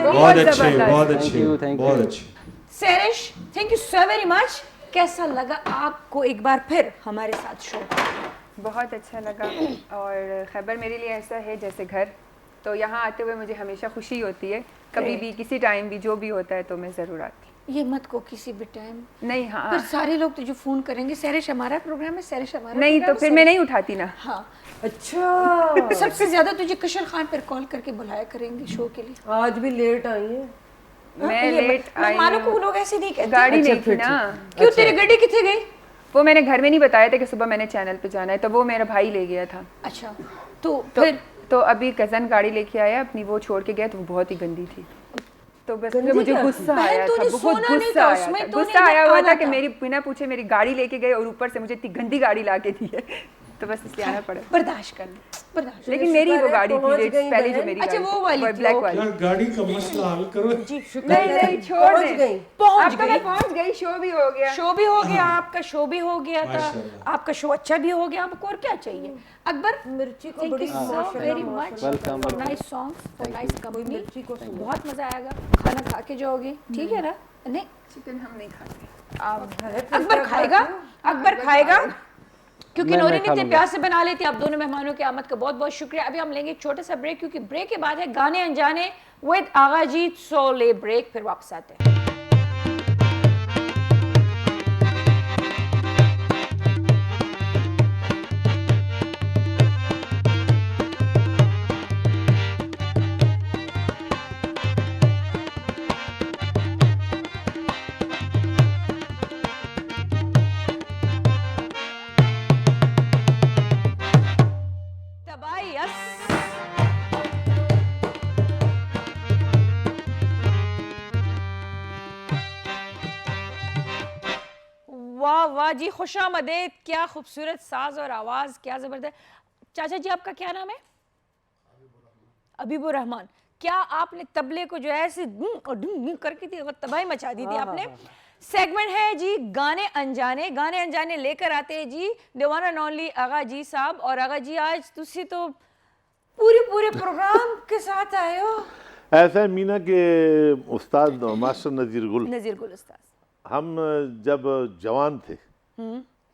बहुत अच्छे, बहुत Thank अच्छे, you, thank बहुत you. अच्छे। सैरिश, thank you so very much. कैसा लगा आपको एक बार फिर हमारे साथ शो? बहुत अच्छा लगा और खैबर मेरे लिए ऐसा है जैसे घर, तो यहाँ आते हुए मुझे हमेशा खुशी होती है, कभी भी किसी टाइम भी जो भी होता है तो मैं ज़रूर आती ये मत को किसी भी टाइम, हूँ। नहीं हाँ फिर सारे लोग तुझे फोन करेंगे सैरिश हमारा प्रोग्राम है, सैरिश हमारा नहीं प्रोग्राम तो है, फिर मैं नहीं उठाती ना। हाँ अच्छा सबसे ज्यादा तुझे कशर खान पर कॉल करके बुलाया करेंगे शो के लिए। आज भी लेट आई है। मैं ये लेट आई मेहमानों को हूँ। लोग ऐसे नहीं कहते। गाड़ी अच्छा, नहीं थी फिर ना, क्यों तेरी गाड़ी कितने गई? वो मैंने घर में नहीं बताया था कि सुबह मैंने चैनल पे जाना है, तो वो मेरा भाई ले गया था। अच्छा तो तो फिर तो अभी कज़न गाड़ी लेके आया अपनी, वो छोड़ के गया तो वो बहुत ही गंदी थी। तो बस गंदी मुझे क्या थी? गुस्सा बहन, आया था, तूने बहुत सोना नहीं गुस्सा था आया उसमें, था, तूने गुस्सा इधर आया हुआ आना था कि था। मेरी बिना पूछे मेरी गाड़ी लेके गए और ऊपर से मुझे इतनी गंदी गाड़ी ला के दी है, तो बस इसलिए आना पड़ा। बर्दाश्त कर, बर्दाश्त। लेकिन मेरी वो शुक्र है, गाड़ी थी पहुंच जो गई पहले जो बहन। मेरी अच्छा, गाड़ी वो वाली थी, ब्लैक ओके। वाली। यार गाड़ी का मसला हल करो। नहीं नहीं छोड़ पहुंच दे, गई। पहुंच अब तो मैं गई, पहुंच गई, शो भी हो गया। शो भी हो गया, आपका शो भी हो गया था, माशाल्लाह। आपका शो अच्छा भी हो गया, आपको और क्या चाहिए? अकबर मिर्ची को थैंक बड़ी यू सो माशाल्लाह, very much Welcome, for welcome. Nice songs, for nice company. मिर्ची को सुनो। बहुत मजा आएगा, खाना खा के जाओगे, ठीक है ना? नहीं चिकन हम नहीं खाते। आप अकबर खाएगा, अकबर खाएगा क्योंकि मैं नौरीन खा इतने लूंगा। प्यार से बना लेती है। आप दोनों मेहमानों की आमद का बहुत बहुत शुक्रिया। अभी हम लेंगे एक छोटा सा ब्रेक, क्योंकि ब्रेक के बाद है गाने अनजाने विद आगाजीत। सो ले ब्रेक, फिर वापस आते हैं। तबाही यस। वाह वाह जी, खुशामदीद, क्या खूबसूरत साज और आवाज़, क्या ज़बरदस्त। चाचा जी आपका क्या नाम है? अबीबुर रहमान। क्या आपने तबले को जो है ऐसे करके थी, तबाही मचा दी थी आपने। सेगमेंट है जी गाने अनजाने। गाने अनजाने लेकर आते हैं जी द वन एंड ओनली आगा जी साहब। और आगा जी आज तुसी तो पूरे प्रोग्राम के साथ आए हो। ऐसा है मीना के उस्ताद मास्टर नज़ीर गुल, नज़ीर गुल उस्ताद, हम जब जवान थे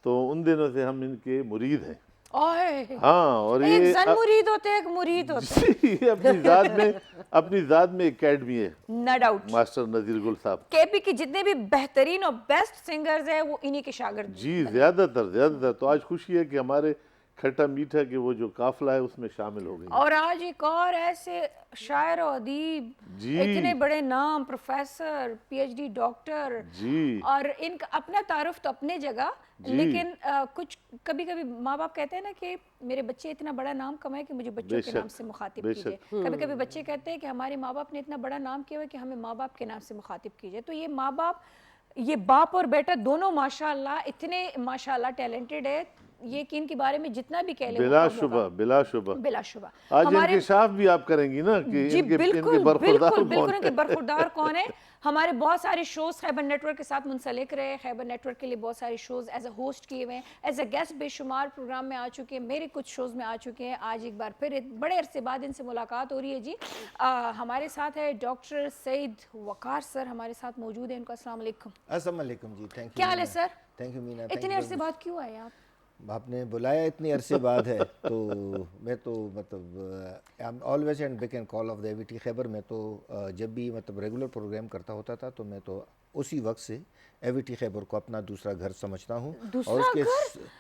तो उन दिनों से हम इनके मुरीद हैं। ओए हाँ, और एक ये जन मुरीद होते हैं, एक मुरीद होते हैं, जी, अपनी ज़ात में एकेडमी है नो डाउट। मास्टर नज़ीर गुल साहब। केपी के जितने भी बेहतरीन और बेस्ट सिंगर्स हैं वो इन्हीं के शागिर्द। जी ज़्यादातर तो आज खुशी है कि हमारे खट्टा मीठा के वो जो काफिला है उसमें शामिल हो गई। और आज एक और ऐसे शायर और अदीब, जी। इतने बड़े नाम, प्रोफेसर, पीएचडी, डॉक्टर, जी और इनका अपना तारुफ तो अपने जगह, जी। लेकिन कुछ कभी कभी माँ बाप कहते हैं ना कि मेरे बच्चे इतना बड़ा नाम कमाए कि मुझे बच्चों के बेशक, नाम से मुखातिब बेशक। कीजिए। कभी कभी बच्चे कहते हैं कि हमारे माँ बाप ने इतना बड़ा नाम किया हुआ है कि हमें माँ बाप के नाम से मुखातिब कीजिए। तो ये माँ बाप, ये बाप और बेटा दोनों माशाल्लाह इतने माशाल्लाह टैलेंटेड है, ये कि इनके बारे में जितना भी कह ले वो कम होगा। बिलाशुबा आज हमारे इंकिशाफ भी आप करेंगी ना कि जी इनके बिल्कुल इनके बरखुरदार बिल्कुल कौन बिल्कुल है? इनके बरखुरदार कौन है। हमारे बहुत सारे शोज खैबर नेटवर्क के साथ मुंसलिक रहे, खैबर नेटवर्क के लिए बहुत सारे शोज एज अ होस्ट किए हुए हैं, एज अ गेस्ट बेशुमार प्रोग्राम में आ चुके हैं, मेरे कुछ शोज में आ चुके हैं। आज एक बार फिर बड़े अरसे बाद इनसे मुलाकात हो रही है जी। हमारे साथ है डॉक्टर सईद वकार सर, हमारे साथ मौजूद है। इनको अस्सलाम वालेकुम। अस्सलाम वालेकुम जी, थैंक यू। क्या हाल है सर? Thank you Meena. इतने अरसे बाद क्यों आए आप? आपने बुलाया इतनी अरसे बाद है तो मैं तो मतलब I am always and big and call of the AVT Khyber में तो जब भी मतलब रेगुलर प्रोग्राम करता होता था तो मैं तो उसी वक्त से एवीटी खैबर को अपना दूसरा घर समझता हूँ। दूसरा घर?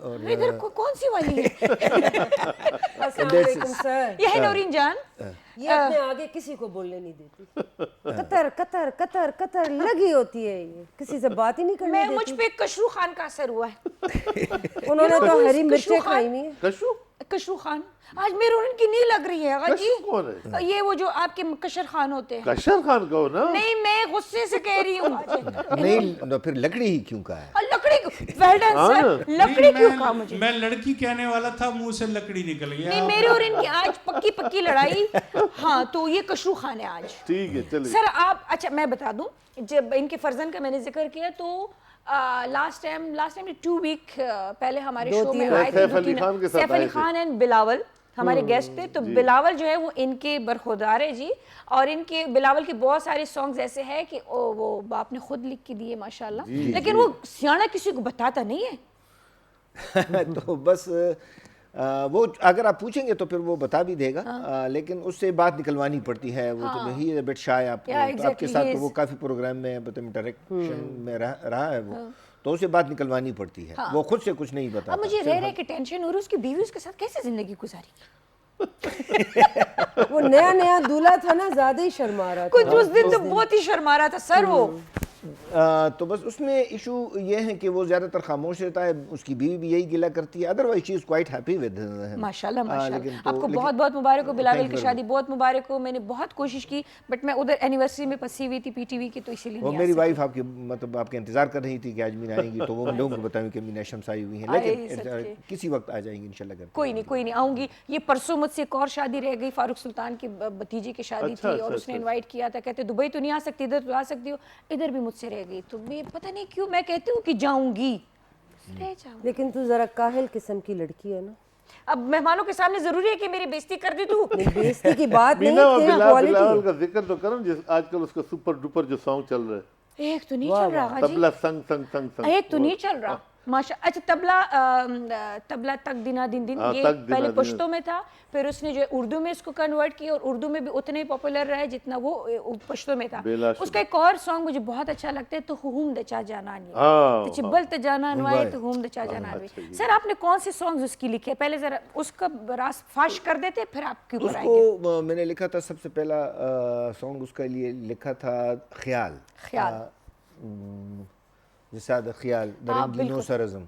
और इधर कौन सी वाली है? अस्सलाम वालेकुम सर। ये है नौरीन जान। ये अपने आगे किसी को बोलने नहीं देती। कतर कतर कतर कतर लगी होती है, ये किसी से बात ही नहीं करने मैं देती। मुझ पे कशरू खान का असर हुआ है। उन्होंने तो हरी कशरू मिर्चें खान- खाई हुई हैं। कशु कशरू खान आज मेरे और इनकी नहीं लग रही है आगा जी। कशु कौन है? ये वो जो आपके कशर खान होते हैं। कशर खान कहो ना। नहीं, मैं गुस्से से कह रही हूँ। नहीं तो फिर लकड़ी ही क्यों कहा है? और लकड़ी वेल डन हाँ। सर, लकड़ी क्यों कहा मुझे? मैं लड़की कहने वाला था, मुंह से लकड़ी निकल गया। नहीं, मेरे और इनकी आज पक्की लड़ाई। हाँ, तो ये कशरू खान है आज। ठीक है चलिए। सर आप, अच्छा मैं बता दूं, जब इनके फर्जन का मैंने जिक्र किया तो लास्ट टाइम 2 वीक पहले हमारे दो शो में तीन आए थे सैफ अली खान के साथ सैफ अली आए थे। खान एंड बिलावल हमारे गेस्ट थे, तो बिलावल जो है वो इनके बरखुरदार है जी। और इनके बिलावल के बहुत सारे सॉन्ग्स ऐसे हैं कि वो बाप ने खुद लिख के दिए माशाल्लाह, लेकिन वो सियाना किसी को बताता नहीं है। तो बस वो अगर आप पूछेंगे तो फिर वो बता भी देगा, लेकिन उससे बात निकलवानी पड़ती है। वो तो ही है बिट शाय आपको, तो आपके साथ तो वो काफ़ी प्रोग्राम में मतलब डायरेक्शन में रहा है वो, तो उसे बात निकलवानी पड़ती है। वो खुद से कुछ नहीं बताता। अब मुझे रह रहे कि टेंशन हो रही, उसकी बीवी उसके साथ कैसे जिंदगी गुजारी? वो नया नया दूल्हा था ना, ज्यादा ही शर्मा रहा था कुछ उस दिन तो बहुत ही शर्मा रहा था सर वो। तो बस उसमें इशू ये है कि वो ज़्यादातर खामोश रहता है, उसकी बीवी भी यही गिला करती है, otherwise she is quite happy with him. माशाल्लाह माशाल्लाह। आपको बहुत बहुत मुबारक हो बिलावल की शादी, बहुत मुबारक हो। मैंने बहुत कोशिश की बट मैं उधर एनिवर्सरी में फंसी हुई थी पीटीवी की, तो इसीलिए वो नहीं मेरी आ वाइफ आपके मतलब आपके इंतजार कर रही थी कि आज मीना आएंगी, तो वो लोगों को बताऊं कि मीना शम्स आई हुई हैं, लेकिन किसी वक्त आ जाएंगी इंशाल्लाह। कोई नहीं आऊंगी। ये परसों मुझसे एक और शादी रह गई, फारूक सुल्तान की भतीजे की शादी थी और उसने इनवाइट किया था, कहते दुबई तो नहीं आ सकती, इधर तो आ सकती हो, इधर भी मुझसे रह गई। तो मैं पता नहीं क्यों मैं कहती हूँ कि जाऊंगी, रह जाऊं। लेकिन तू जरा काहिल किस्म की लड़की है ना। अब मेहमानों के सामने जरूरी है कि मेरी बेइज्जती कर दी तू? बेइज्जती की बात नहीं, मीना और तेरी बिलावल क्वालिटी का जिक्र तो करो, जिस आजकल उसका सुपर डुपर जो सॉन्ग चल रहा है। एक तो नहीं चल रहा जी, तबला संग संग संग संग, एक तो नहीं चल रहा माशा। अच्छा तबला तक दिना दिन दिन, ये तक दिना पहले दिन। पुश्तो में था, फिर उसने जो है उर्दू में इसको कन्वर्ट किया और उर्दू में भी उतने ही पॉपुलर रहा है जितना वो पुश्तो में था। बेलाशुबा। उसका एक और सॉन्ग मुझे बहुत अच्छा लगता है, तो हुम दचा जानान ये, हाँ, तो चिब्बल त जानान वाए तो हुम दचा जानान वे। सर आपने कौन से सॉन्ग्स उसकी लिखे? पहले जरा उसका रास फाश कर देते फिर आपके ऊपर आएंगे। उसको मैंने लिखा था, सबसे पहला सॉन्ग उसके लिए लिखा था ख्याल। जिसाद ख्याल दरंगीनो सरज़म,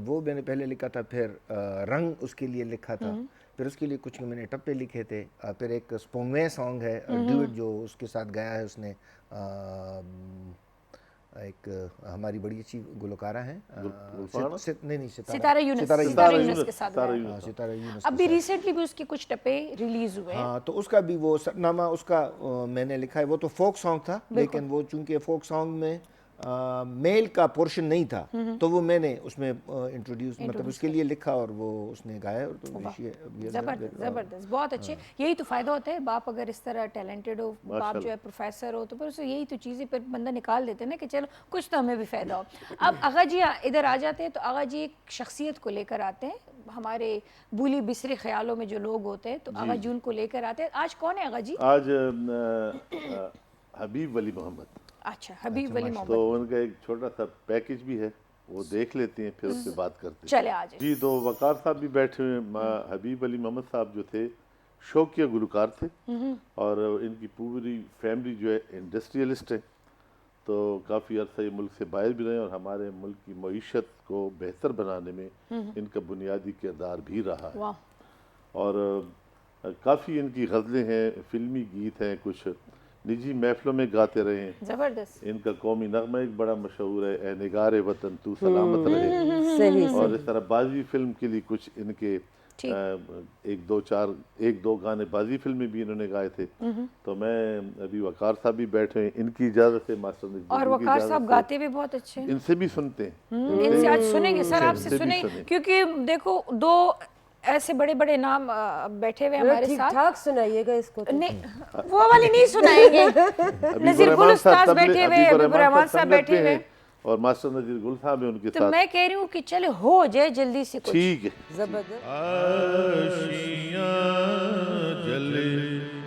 वो मैंने पहले लिखा था। फिर रंग उसके लिए लिखा था। फिर उसके लिए कुछ मैंने टप्पे लिखे थे। फिर एक स्पोंगवे सॉन्ग है ड्यूट जो उसके साथ गाया है उसने, एक हमारी बड़ी अच्छी गुलकारा है, सितारा यूनुस के साथ गाया। सितारा यूनुस। अभी रिसेंटली भी उसके कुछ टप्पे रिलीज हुए हैं। हाँ, तो उसका भी वो सरनामा उसका मैंने लिखा है। वो तो फोक सॉन्ग था, लेकिन वो चूंकि फोक सॉन्ग में मेल का पोर्शन नहीं था, तो वो मैंने उसमें इंट्रोड्यूस मतलब उसके लिए लिखा और वो उसने गाया। और तो जबरदस्त, बहुत अच्छे। यही तो फायदा होता है, बाप अगर इस तरह टैलेंटेड हो, बाप जो है प्रोफेसर हो, तो फिर उसे यही तो चीज़ें फिर बंदा निकाल देते हैं ना कि चलो कुछ तो हमें भी फायदा हो। अब आगा जी इधर आ जाते हैं, तो आगा जी एक शख्सियत को लेकर आते हैं। हमारे भूली बिसरे ख्यालों में जो लोग होते हैं, तो आगा जी उनको लेकर आते हैं। आज कौन है आगा जी? आज हबीब वली मोहम्मद। अच्छा, हबीब वली मोहम्मद। तो उनका एक छोटा सा पैकेज भी है, वो देख लेते हैं, फिर उससे बात करते हैं। चले आज जी, तो वकार साहब भी बैठे हुए। हबीब अली मोहम्मद साहब जो थे शौकिया गुलकार थे, और इनकी पूरी फैमिली जो है इंडस्ट्रियलिस्ट है। तो काफ़ी अर्सा ये मुल्क से बाहर भी रहे और हमारे मुल्क की मईशत को बेहतर बनाने में इनका बुनियादी किरदार भी रहा है। और काफ़ी इनकी गज़लें हैं, फिल्मी गीत हैं, कुछ निजी महफिलों में गाते रहे हैं। जबरदस्त। इनका कौमी नगमा एक बड़ा मशहूर है, ए निगारे वतन तू सलामत रहे। और इस तरह बाजी फिल्म के लिए कुछ इनके एक दो गाने बाजी फिल्म में भी इन्होंने गाए थे। तो मैं अभी वकार साहब भी बैठे हैं, इनकी इजाजत से मास्टर ने, और वकार साहब गाते भी बहुत अच्छे हैं। इनसे भी सुनते हैं। इनसे आज सुनेंगे सर, आपसे सुनेंगे, क्योंकि देखो दो ऐसे बड़े बड़े नाम बैठे हुए हमारे साथ। ठीक-ठाक सुनाइएगा इसको तो। नहीं, वो वाली नहीं सुनाएंगे। नजीर गुल उस्ताद बैठे हुए, हबीबुर रहमान साहब बैठे हुए और मास्टर नजीर गुल साहब है उनके साथ। तो मैं कह रही हूँ कि चले हो जाए जल्दी से कुछ। ठीक है। जबरदस्त। आशियाँ जल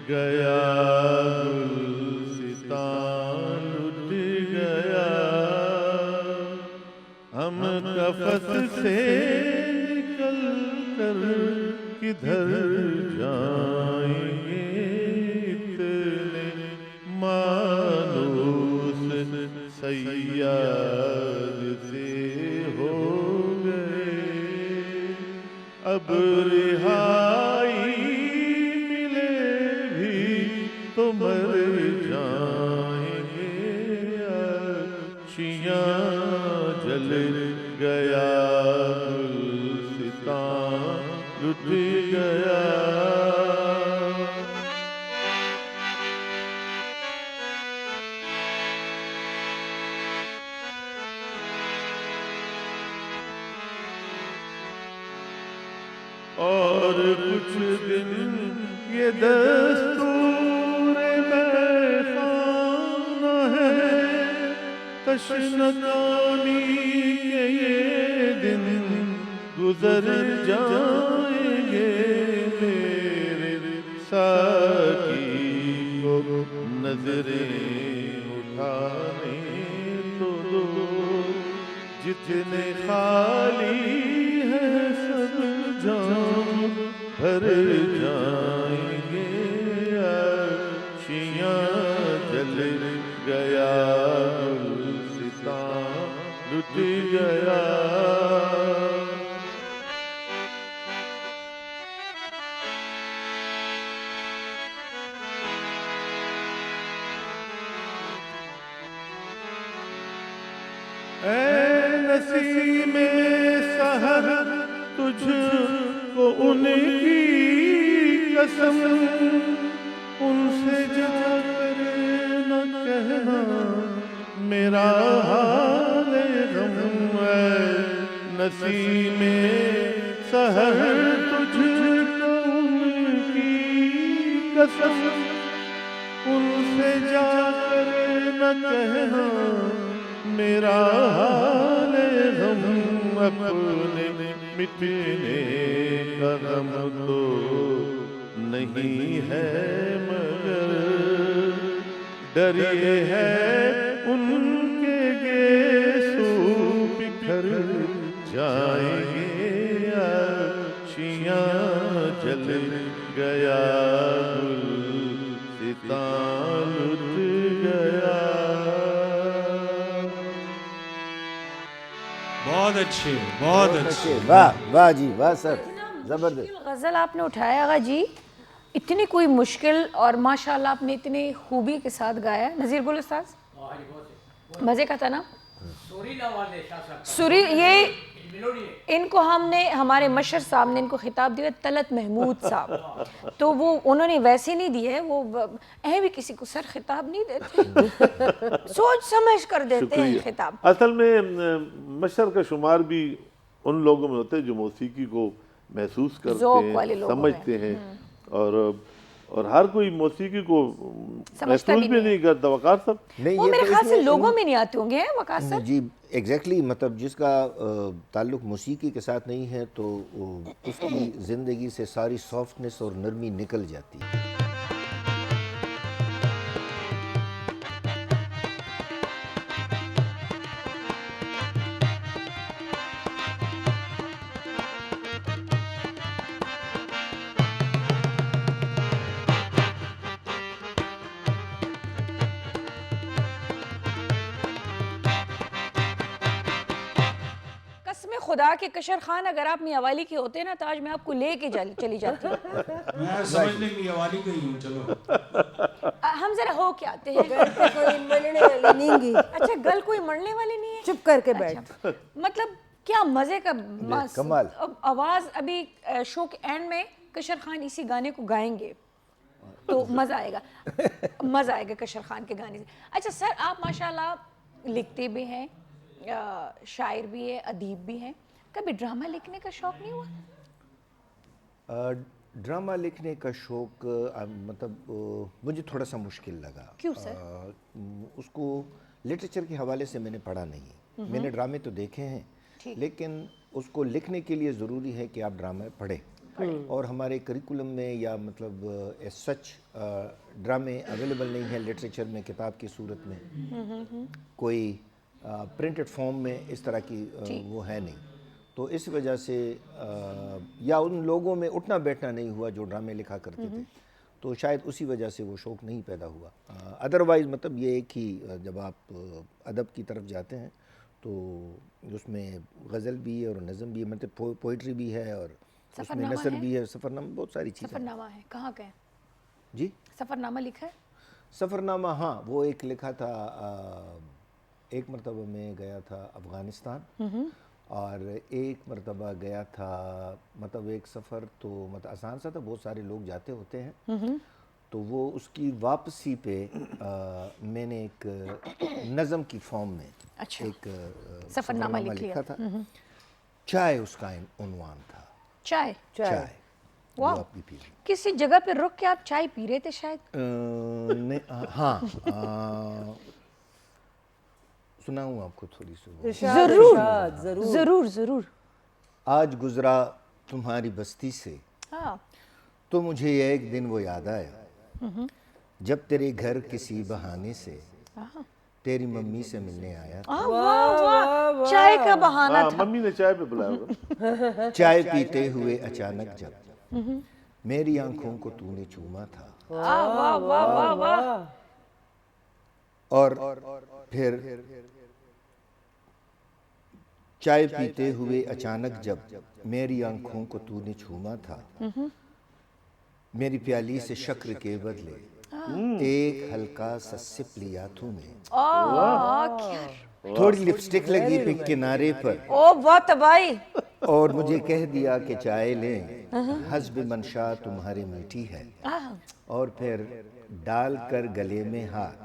गया, गुलसितान लुट गया, हम कफस से निकल कर किधर जाएंगे, इतने मानूस सैयाद से हो गए, अब रिहाई मिले भी तो और कुछ दिन ये दस्तूर बैखाना है, तशनकानी के ये दिन गुजर जाएंगे। मेरे साकी को नजरें उठाने तो दो, जितने खाली है सब जाम भर जाएंगे। अर्शियाँ जल गया, गुलसितां लुट गया। नसीमे सहर तुझको उनकी कसम, उनसे जाकर न कहना मेरा हाल गम है। नसीमे सहर तुझको उनकी कसम, उनसे जाकर न कहना मेरा हाल गम। अपने मिटने का गम तो नहीं है, मगर डर ये है उनके गेसू बिखर जाएंगे। अर्शियाँ जल गया, गुलसितां लुट गया। बहुत अच्छे, बहुत अच्छे। वाह वाह जी वाह सर, जबरदस्त। गज़ल आपने उठाया आगा जी, इतनी कोई मुश्किल और माशाल्लाह आपने इतनी खूबी के साथ गाया। नज़ीर बोलो उस्ताद, मज़े का था ना? सुरील, ये इनको हमने, हमारे मशर साहब ने इनको खिताब दिया तलत महमूद साहब, तो वो उन्होंने वैसे नहीं दिए, वो भी किसी को सर खिताब नहीं देते सोच समझ कर देते हैं खिताब। असल में मशर का शुमार भी उन लोगों में होते हैं जो मौसीकी को महसूस करते हैं, समझते हैं, और हर कोई मौसीकी को महसूस भी नहीं करता। वकार साहब नहीं, वो ये मेरे तो ख्याल से इसमें लोगों में नहीं आते होंगे वकार साहब जी एग्जैक्टली, मतलब जिसका ताल्लुक मौसीकी के साथ नहीं है तो उसकी ज़िंदगी से सारी सॉफ्टनेस और नरमी निकल जाती है। खुदा के कशर खान, अगर आप मियावाली के होते ना तो आज मैं आपको लेके चली जाती। मैं समझने मियावाली का ही हूँ। चलो हम जरा हो के आते हैं। कोई मरने वाली नहीं गी। अच्छा, गल कोई मरने वाली नहीं है? चुप करके बैठ। अच्छा, मतलब क्या मजे का कमाल। आवाज। अभी शो के एंड में कशर खान इसी गाने को गाएंगे तो मजा आएगा, मजा आएगा कशर खान के गाने से। अच्छा सर, आप माशाल्लाह लिखते भी हैं, शायर भी है, अदीब भी हैं, कभी ड्रामा लिखने का शौक नहीं हुआ? ड्रामा लिखने का शौक मतलब मुझे थोड़ा सा मुश्किल लगा। क्यों सर? उसको लिटरेचर के हवाले से मैंने पढ़ा नहीं। मैंने ड्रामे तो देखे हैं, लेकिन उसको लिखने के लिए ज़रूरी है कि आप ड्रामे पढ़ें। और हमारे करिकुलम में या मतलब सच ड्रामे अवेलेबल नहीं है लिटरेचर में किताब की सूरत में, कोई प्रिंटेड फॉर्म में इस तरह की वो है नहीं। तो इस वजह से या उन लोगों में उठना बैठना नहीं हुआ जो ड्रामे लिखा करते थे, तो शायद उसी वजह से वो शौक़ नहीं पैदा हुआ। अदरवाइज़ मतलब ये है कि जब आप अदब की तरफ जाते हैं तो उसमें गज़ल भी है और नज़म भी है, मतलब पोइट्री भी है और उसमें नसर भी है, सफ़रनामा, बहुत सारी चीज़ें। सफ़रनामा है, कहाँ का है जी? सफ़रनामा लिखा है? सफ़रनामा हाँ, वो एक लिखा था। एक मरतबा मैं गया था अफ़गानिस्तान और एक मरतबा गया था, मतलब एक सफ़र तो मतलब आसान सा था, बहुत सारे लोग जाते होते हैं, तो वो उसकी वापसी पे मैंने एक नज़म की फॉर्म में एक सफ़रनामा लिखा था। चाय उसका उन्वान था। चाय? चाय वो वाह। आप भी पी लें। किसी जगह पे रुक के आप चाय पी रहे थे शायद? हाँ, सुनाऊँ आपको थोड़ी सी वो। जरूर जरूर जरूर जरूर। आज गुजरा तुम्हारी बस्ती से हाँ तो मुझे एक दिन वो याद आया जब तेरे घर किसी बहाने से तेरी मम्मी से मिलने आया था। वाह वाह, चाय का बहाना हाँ, था। मम्मी ने चाय पे बुलाया होगा। चाय पीते हुए अचानक जब मेरी आंखों को तूने चूमा था वाह वाह वाह वाह वाह। और फिर चाय पीते हुए अचानक जब मेरी आंखों को तूने छूमा था मेरी प्याली से शक्र के बदले एक हल्का सा सिप लिया तूने। थोड़ी लिपस्टिक लगी पिक किनारे पर ओ वाह तबाही। और मुझे कह दिया कि चाय लें हस्ब मंशा तुम्हारे मीठी है। और फिर डाल कर गले में हाथ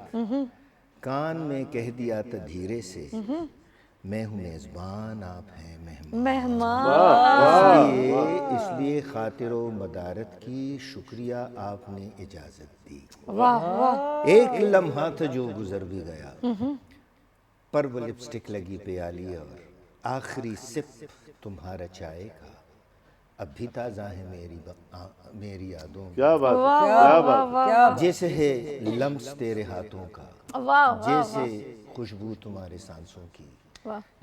कान में कह दिया था धीरे से मैं हूँ मेजबान आप हैं मेहमान। इसलिए खातिरो मदारत की शुक्रिया आपने इजाजत दी। वाह वाह। एक लम्हा था जो गुजर भी गया पर वो लिपस्टिक लगी प्याली और आखिरी सिप तुम्हारा चाय का अब भी ताज़ा है मेरी यादों में। क्या बात है, क्या बात है। जैसे है लम्स तेरे हाथों का वाह जैसे खुशबू तुम्हारे सांसों की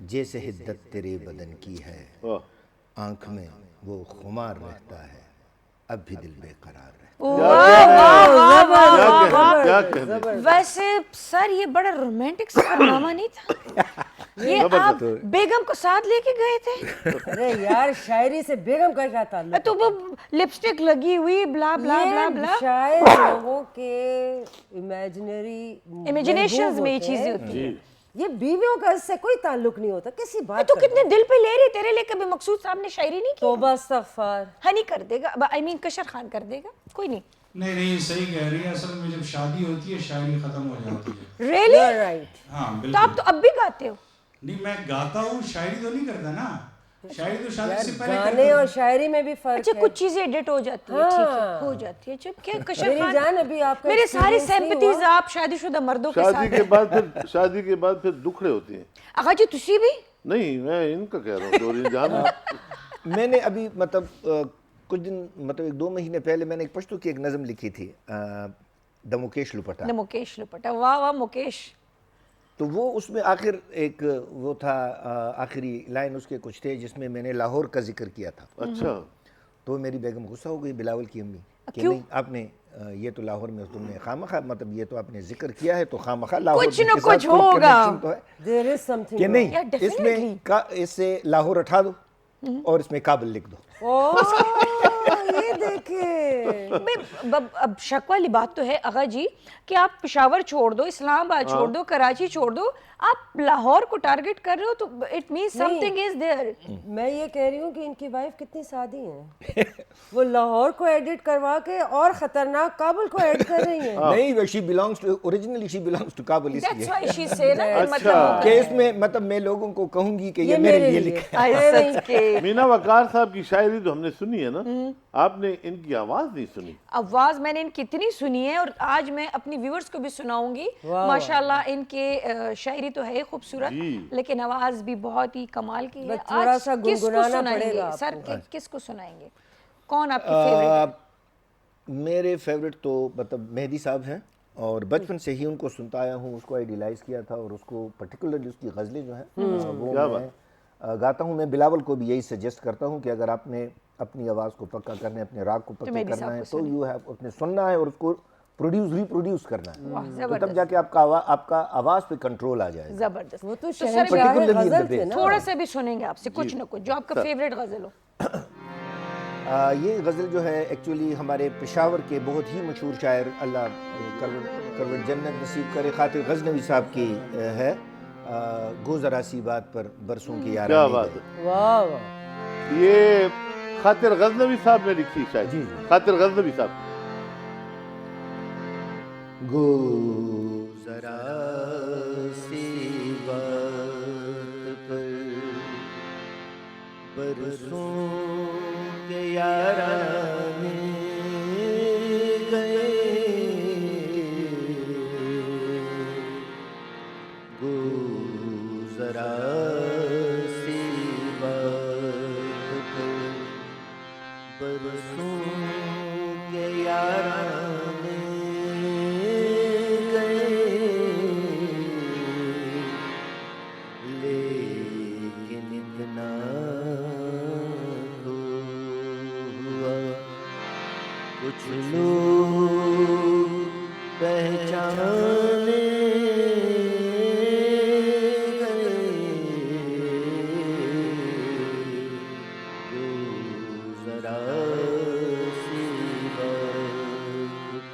जैसे हिद्दत तेरे बदन की है। वाह। आंख में वो खुमार रहता है अब भी दिल बेकरार रहता क्या कहने। वैसे सर ये बड़ा रोमांटिक सफरनामा नहीं था? ये आप बेगम को साथ लेके गए थे? अरे यार शायरी से बेगम का क्या ताल्लुक? तो वो लिपस्टिक लगी हुई ब्ला ब्ला ब्ला ब्ला। शायद लोगों के इमेजिनेशंस में ये चीजें होती हैं। ये बीवियों का इससे कोई ताल्लुक नहीं होता। किसी बात तो कितने दिल पे ले रहे तेरे लिए कभी मकसूद साहब ने शायरी नहीं की? तौबा इस्तगफार। हनी कर देगा, आई मीन कशर खान कर देगा, कोई नहीं। नहीं सही कह रही है। असल में जब शादी होती है शायरी खत्म हो जाती है। रियली? राइट। हाँ तो बिल्कुल। आप तो अब भी गाते हो? नहीं मैं गाता हूँ, शायरी तो नहीं करता ना। शायरी तो शादी से पहले गाने करता और हूँ। शायरी में भी फर्क अच्छा है। कुछ चीजें एडिट हो जाती है, ठीक है, हो जाती है। जब क्या कशर मेरी खान, जान अभी आपका मेरे सारी experience नहीं सिंपैथीज हुआ? आप शादीशुदा मर्दों के शादी साथ। शादी के बाद फिर दुखड़े होती हैं। आगा जी तुसी भी? नहीं मैं इनका कह रहा हूँ डोरियन जान। मैंने अभी मतलब कुछ दिन मतलब 1-2 महीने पहले मैंने एक पश्तो की एक नज़म लिखी थी द मुकेश लुपटा। द मुकेश लुपटा। वाह वाह मुकेश। तो वो उसमें आखिर एक वो था आखिरी लाइन उसके कुछ थे जिसमें मैंने लाहौर का जिक्र किया था। अच्छा। तो मेरी बेगम गुस्सा हो गई बिलावल की अम्मी कि क्यों? नहीं आपने ये तो लाहौर में तुमने खामखा मतलब ये तो आपने जिक्र किया है तो खामखा लाहौर कुछ के न साथ कुछ कोई होगा। connection तो है There is something कि नहीं। Yeah, definitely. इससे लाहौर हटा दो और इसमें काबुल लिख दो। ये देखे। अब शक वाली बात तो है आगा जी कि आप पेशावर छोड़ दो, इस्लामाबाद छोड़ दो, कराची छोड़ दो, आप लाहौर को टारगेट कर रहे हो तो it means something is there. मैं ये कह रही हूँ कि इनकी वाइफ कितनी सादी है। वो लाहौर को एडिट करवा के और खतरनाक काबुल को ऐड कर रही है। नहीं she belongs to originally she belongs to Kabul that's इसलिए व्हाई शी से ना कि अच्छा। मतलब कि इसमें मतलब मैं लोगों को कहूंगी कि ये मेरे लिए लिखा है। आई थिंक के मीना वकार साहब की शायरी तो हमने सुनी है ना, आपने इनकी आवाज नहीं सुनी। आवाज मैंने इनकी इतनी सुनी है और आज मैं अपनी व्यूअर्स को भी सुनाऊंगी। माशाल्लाह इनके शायरी तो है खूबसूरत लेकिन आवाज भी बहुत ही कमाल की है। बस थोड़ा आज सा किसको गुनगुनाना सुनाएंगे पड़ेगा सर? किसको सुनाएंगे? कौन आपके फेवरेट? मेरे फेवरेट तो मतलब मेहदी साहब हैं और बचपन से ही उनको सुनता आया हूँ, उसको आइडियलाइज किया था और उसको पर्टिकुलरली उसकी गज़लें जो हैं वो मैं गाता हूँ। मैं बिलावल को भी यही सजेस्ट करता हूँ कि अगर आपने अपनी आवाज़ को पक्का करना है, अपने राग को पक्का करना है तो यू हैव उसने सुनना है और उसको रिप्रोड्यूस करना है तो तब जाके आपका आवाज़ पे कंट्रोल आ जाएगा। जबरदस्त। वो तो सर शहंशाह गजल थे ना। थोड़ा सा भी सुनेंगे आपसे कुछ न कुछ जो आपका फेवरेट गजल हो। ये गज़ल जो है एक्चुअली हमारे पेशावर के बहुत ही मशहूर शायर अल्लाह करवट जन्नत नसीब करे खातिर गज़नवी साहब की है। गो ज़रा सी बात पर बरसों की यार। क्या बात है, वाह वाह। ये खातिर गज़नवी साहब ने लिखी शायद। जी। खातिर गज़नवी साहब। गो ज़रा सी बात पर बरसों के याराने जरा सी बात बरसों के याराने गए, लेकिन इतना तो हुआ कुछ लोग पहचाने गए, तो जरा सी बात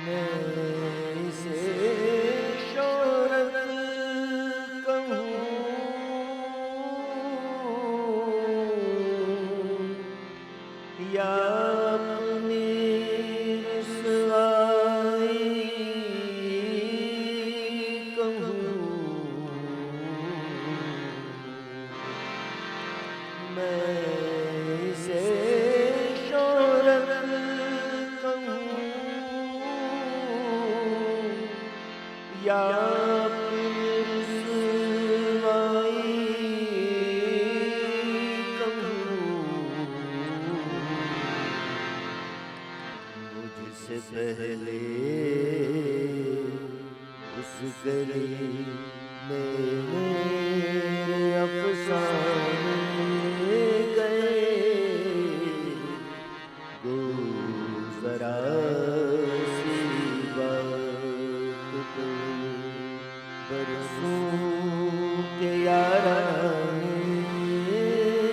मैं इसे शोहरत कहूँ या अपनी रुसवाई कहूँ, मैं इसे शोहरत कहूँ या अपनी रुसवाई कहूँ, मुझसे पहले उस गली में मेरे अफसाने गए, गुज़रा सी बात बरसों के याराने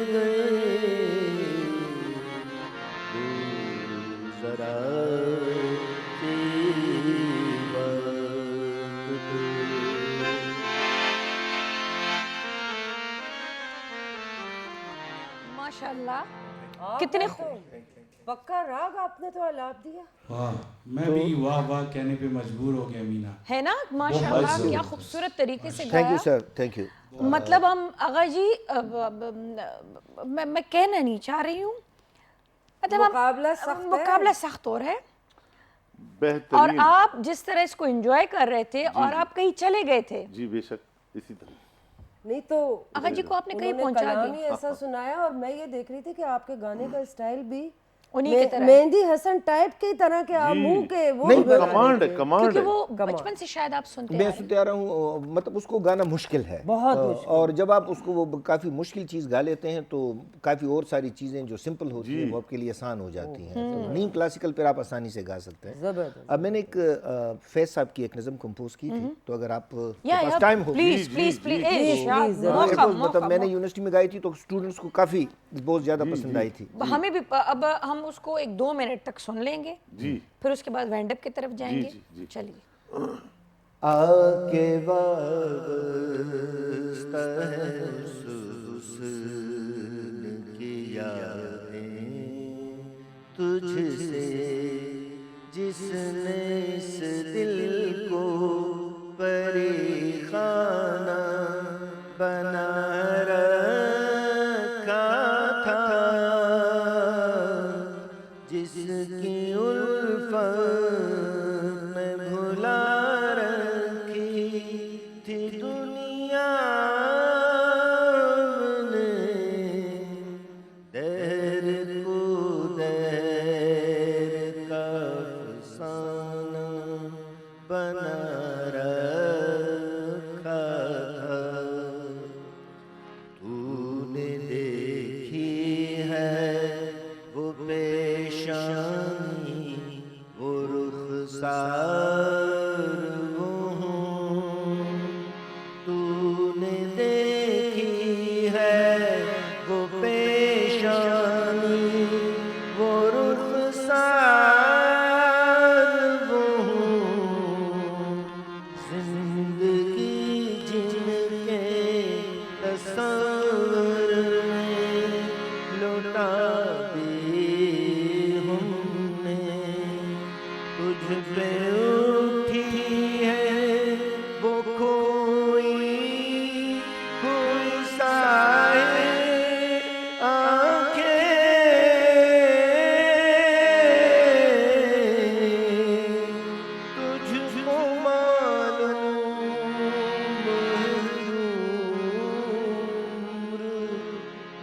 गए, गुज़रा सी बात माशाल्लाह, आप कितने तो पक्का राग आपने तो आलाप दिया। वाह, मैं भी वाह वाह कहने पे मजबूर हो गया मीना। है ना, माशाल्लाह क्या खूबसूरत तरीके से थैंक यू गाया। Sir, thank you. मतलब हम आगा जी मैं कहना नहीं चाह रही हूँ, मतलब मुकाबला सख्त है। मुकाबला सख्त हो रहा है, और बेहतरीन। आप जिस तरह इसको एंजॉय कर रहे थे और जी। आप कहीं चले गए थे, जी बेशक, इसी तरह नहीं तो आगा जी को आपने कहीं उन्होंने पहुंचा कलाम ही दिया ऐसा सुनाया, और मैं ये देख रही थी कि आपके गाने का स्टाइल भी उन्हीं की तरह है। मेहंदी हसन टाइप की तरह के आप जी। मुंह के वो नहीं, भी बना कमांड रहे है, थे। कमांड क्योंकि है। वो बचपन से शायद आप सुनते मैं आ सुनते आ रहा हूँ, मतलब उसको गाना मुश्किल है बहुत मुश्किल। और जब आप उसको वो काफ़ी मुश्किल चीज़ गा लेते हैं तो काफ़ी और सारी चीज़ें जो सिंपल होती हैं वो आपके लिए आसान हो जाती हैं। तो नीम क्लासिकल पर आप आसानी से गा सकते हैं। जबरदस्त। अब मैंने एक फैज साहब की एक नज़म कंपोज की थी, तो अगर आप या टाइम हो प्लीज प्लीज प्लीज मतलब मैंने यूनिवर्सिटी में गाई थी तो स्टूडेंट्स को काफ़ी बहुत ज़्यादा पसंद आई थी। हमें भी अब हम उसको 1-2 मिनट तक सुन लेंगे, जी। फिर उसके बाद वाइंड अप की तरफ जाएंगे। जी, जी। चलिए। आके वाबस्ता है हुस्न की यादें तुझसे, जिसने इस दिल को परीखाना बना रखा था, जिसकी उल्फत में भुला रखी थी दुनिया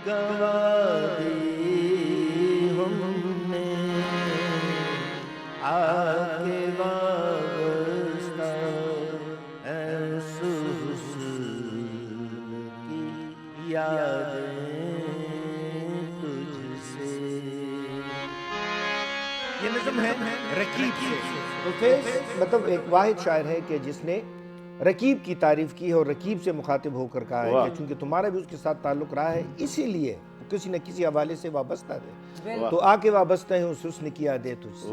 गवा दी हमने आके वाबस्ता ऐसो की यादें तुझसे। ये नज़्म है रकीब से। तो फैज़ मतलब एक वाहिद शायर है कि जिसने रकीब की तारीफ की है और रकीब से मुखातिब होकर कहा है कि चूंकि तुम्हारा भी उसके साथ ताल्लुक रहा है इसीलिए किसी न किसी हवाले से वाबस्ता थे, तो आके वाबस्ता है उस हुस्न की यादें तुझसे।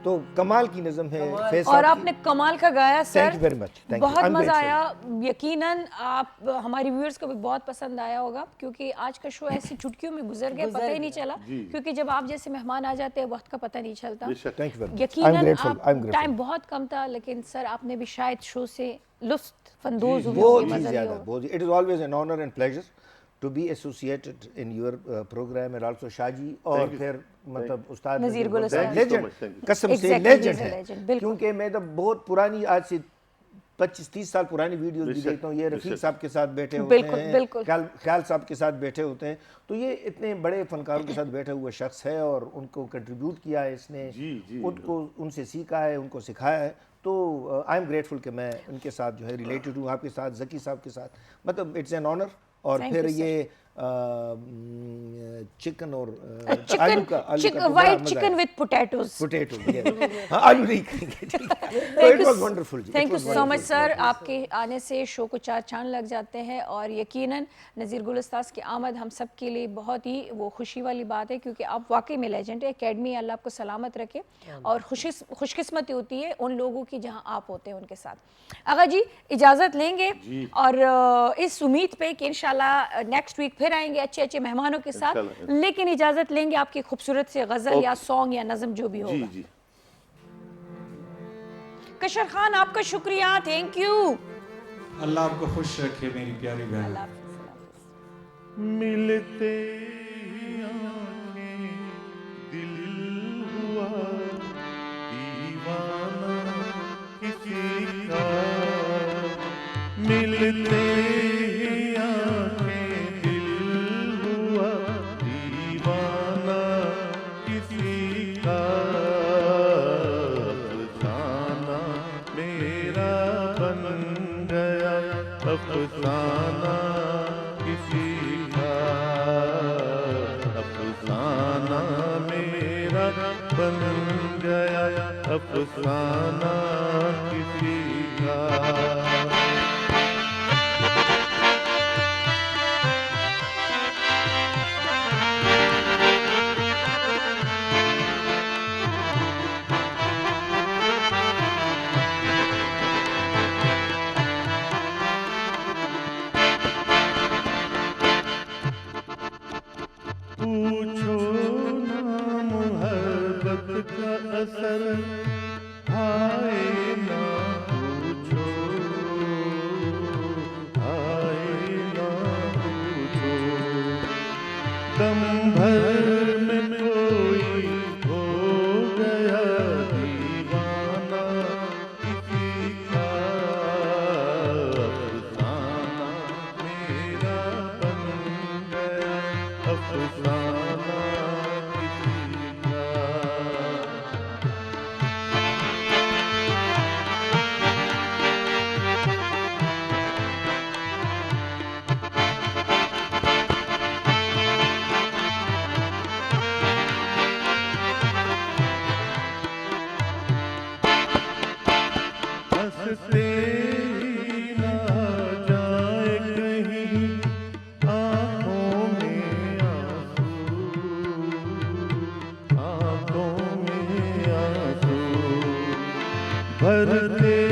तो कमाल की नज़म है फैज़ और आपने कमाल का गाया sir, thank you very much, बहुत मजा आया। यकीनन आप हमारी व्यूअर्स को भी बहुत पसंद आया होगा क्योंकि आज का शो ऐसी चुटकियों में गुजर गया, पता ही नहीं चला क्योंकि जब आप जैसे मेहमान आ जाते हैं वक्त का पता नहीं चलता। Thank you very much. यकीनन टाइम बहुत कम था लेकिन सर आपने भी शायद शो से लुत्फ़अंदोज़ हुए बहुत होंगे, ही मज़ा ज़्यादा लिया होगा। बहुत। It is always an honour and pleasure to be associated in your programme and also Shaji और फिर मतलब उस्ताद नज़ीर गुल उस्ताद। लेजेंड कसम से Exactly, लेजेंड he's a है legend, बिल्कुल। क्योंकि मैं तो बहुत पुरानी आज से 25-30 साल पुरानी वीडियोस भी देखता हूँ। ये रफीक साहब के साथ बैठे होते हैं, बिल्कुल। ख्याल साहब के साथ बैठे होते हैं, तो ये इतने बड़े फनकारों के साथ बैठे हुए शख्स है और उनको कंट्रीब्यूट किया है इसने, उनको उनसे सीखा है, उनको सिखाया है। तो आई एम ग्रेटफुल कि मैं उनके साथ जो है रिलेटेड हूँ, आपके साथ, जकी साहब के साथ, मतलब इट्स एन ऑनर। और फिर ये चिकन और आलू का वाइट चिकन विद पोटैटोज आलू नहीं करेंगे, ठीक है। तो इट वाज वंडरफुल जी। Thank you so much sir, आपके आने से शो को 4 चांद लग जाते हैं और यकीनन नज़ीर गुल उस्ताद की आमद हम सब के लिए बहुत ही वो खुशी वाली बात है क्योंकि आप वाकई में लेजेंड है। एकेडमी अल्लाह आपको सलामत रखे और खुशकिस्मती होती है उन लोगों की जहां आप होते हैं उनके साथ। आगा जी इजाज़त लेंगे और इस उम्मीद पे कि इंशाल्लाह नेक्स्ट वीक फिर आएंगे अच्छे अच्छे मेहमानों के साथ, लेकिन इजाज़त लेंगे आपकी खूबसूरत से गज़ल या सॉन्ग या नज़म जो भी होगा। कशर खान आपका शुक्रिया, थैंक यू। अल्लाह आपको खुश रखे मेरी प्यारी बहन। मिलते आंखें दिल हुआ दीवाना किसी का, मिलते आंखें दिल हुआ दीवाना किसी का, अफसाना मेरा बन गया अफसाना किसी का, अफसाना मेरा बन गया अफसाना किसी का। पूछो ना मोहब्बत का असर आए ना, पूछो आए ना पूछो, दम भर में कोई हो गया दीवाना किसी का, अफसाना मेरा बन गया अफसाना किसी का। हंसते ही ना जाए कहीं आँखों में आंसू, आँखों में आंसू भरते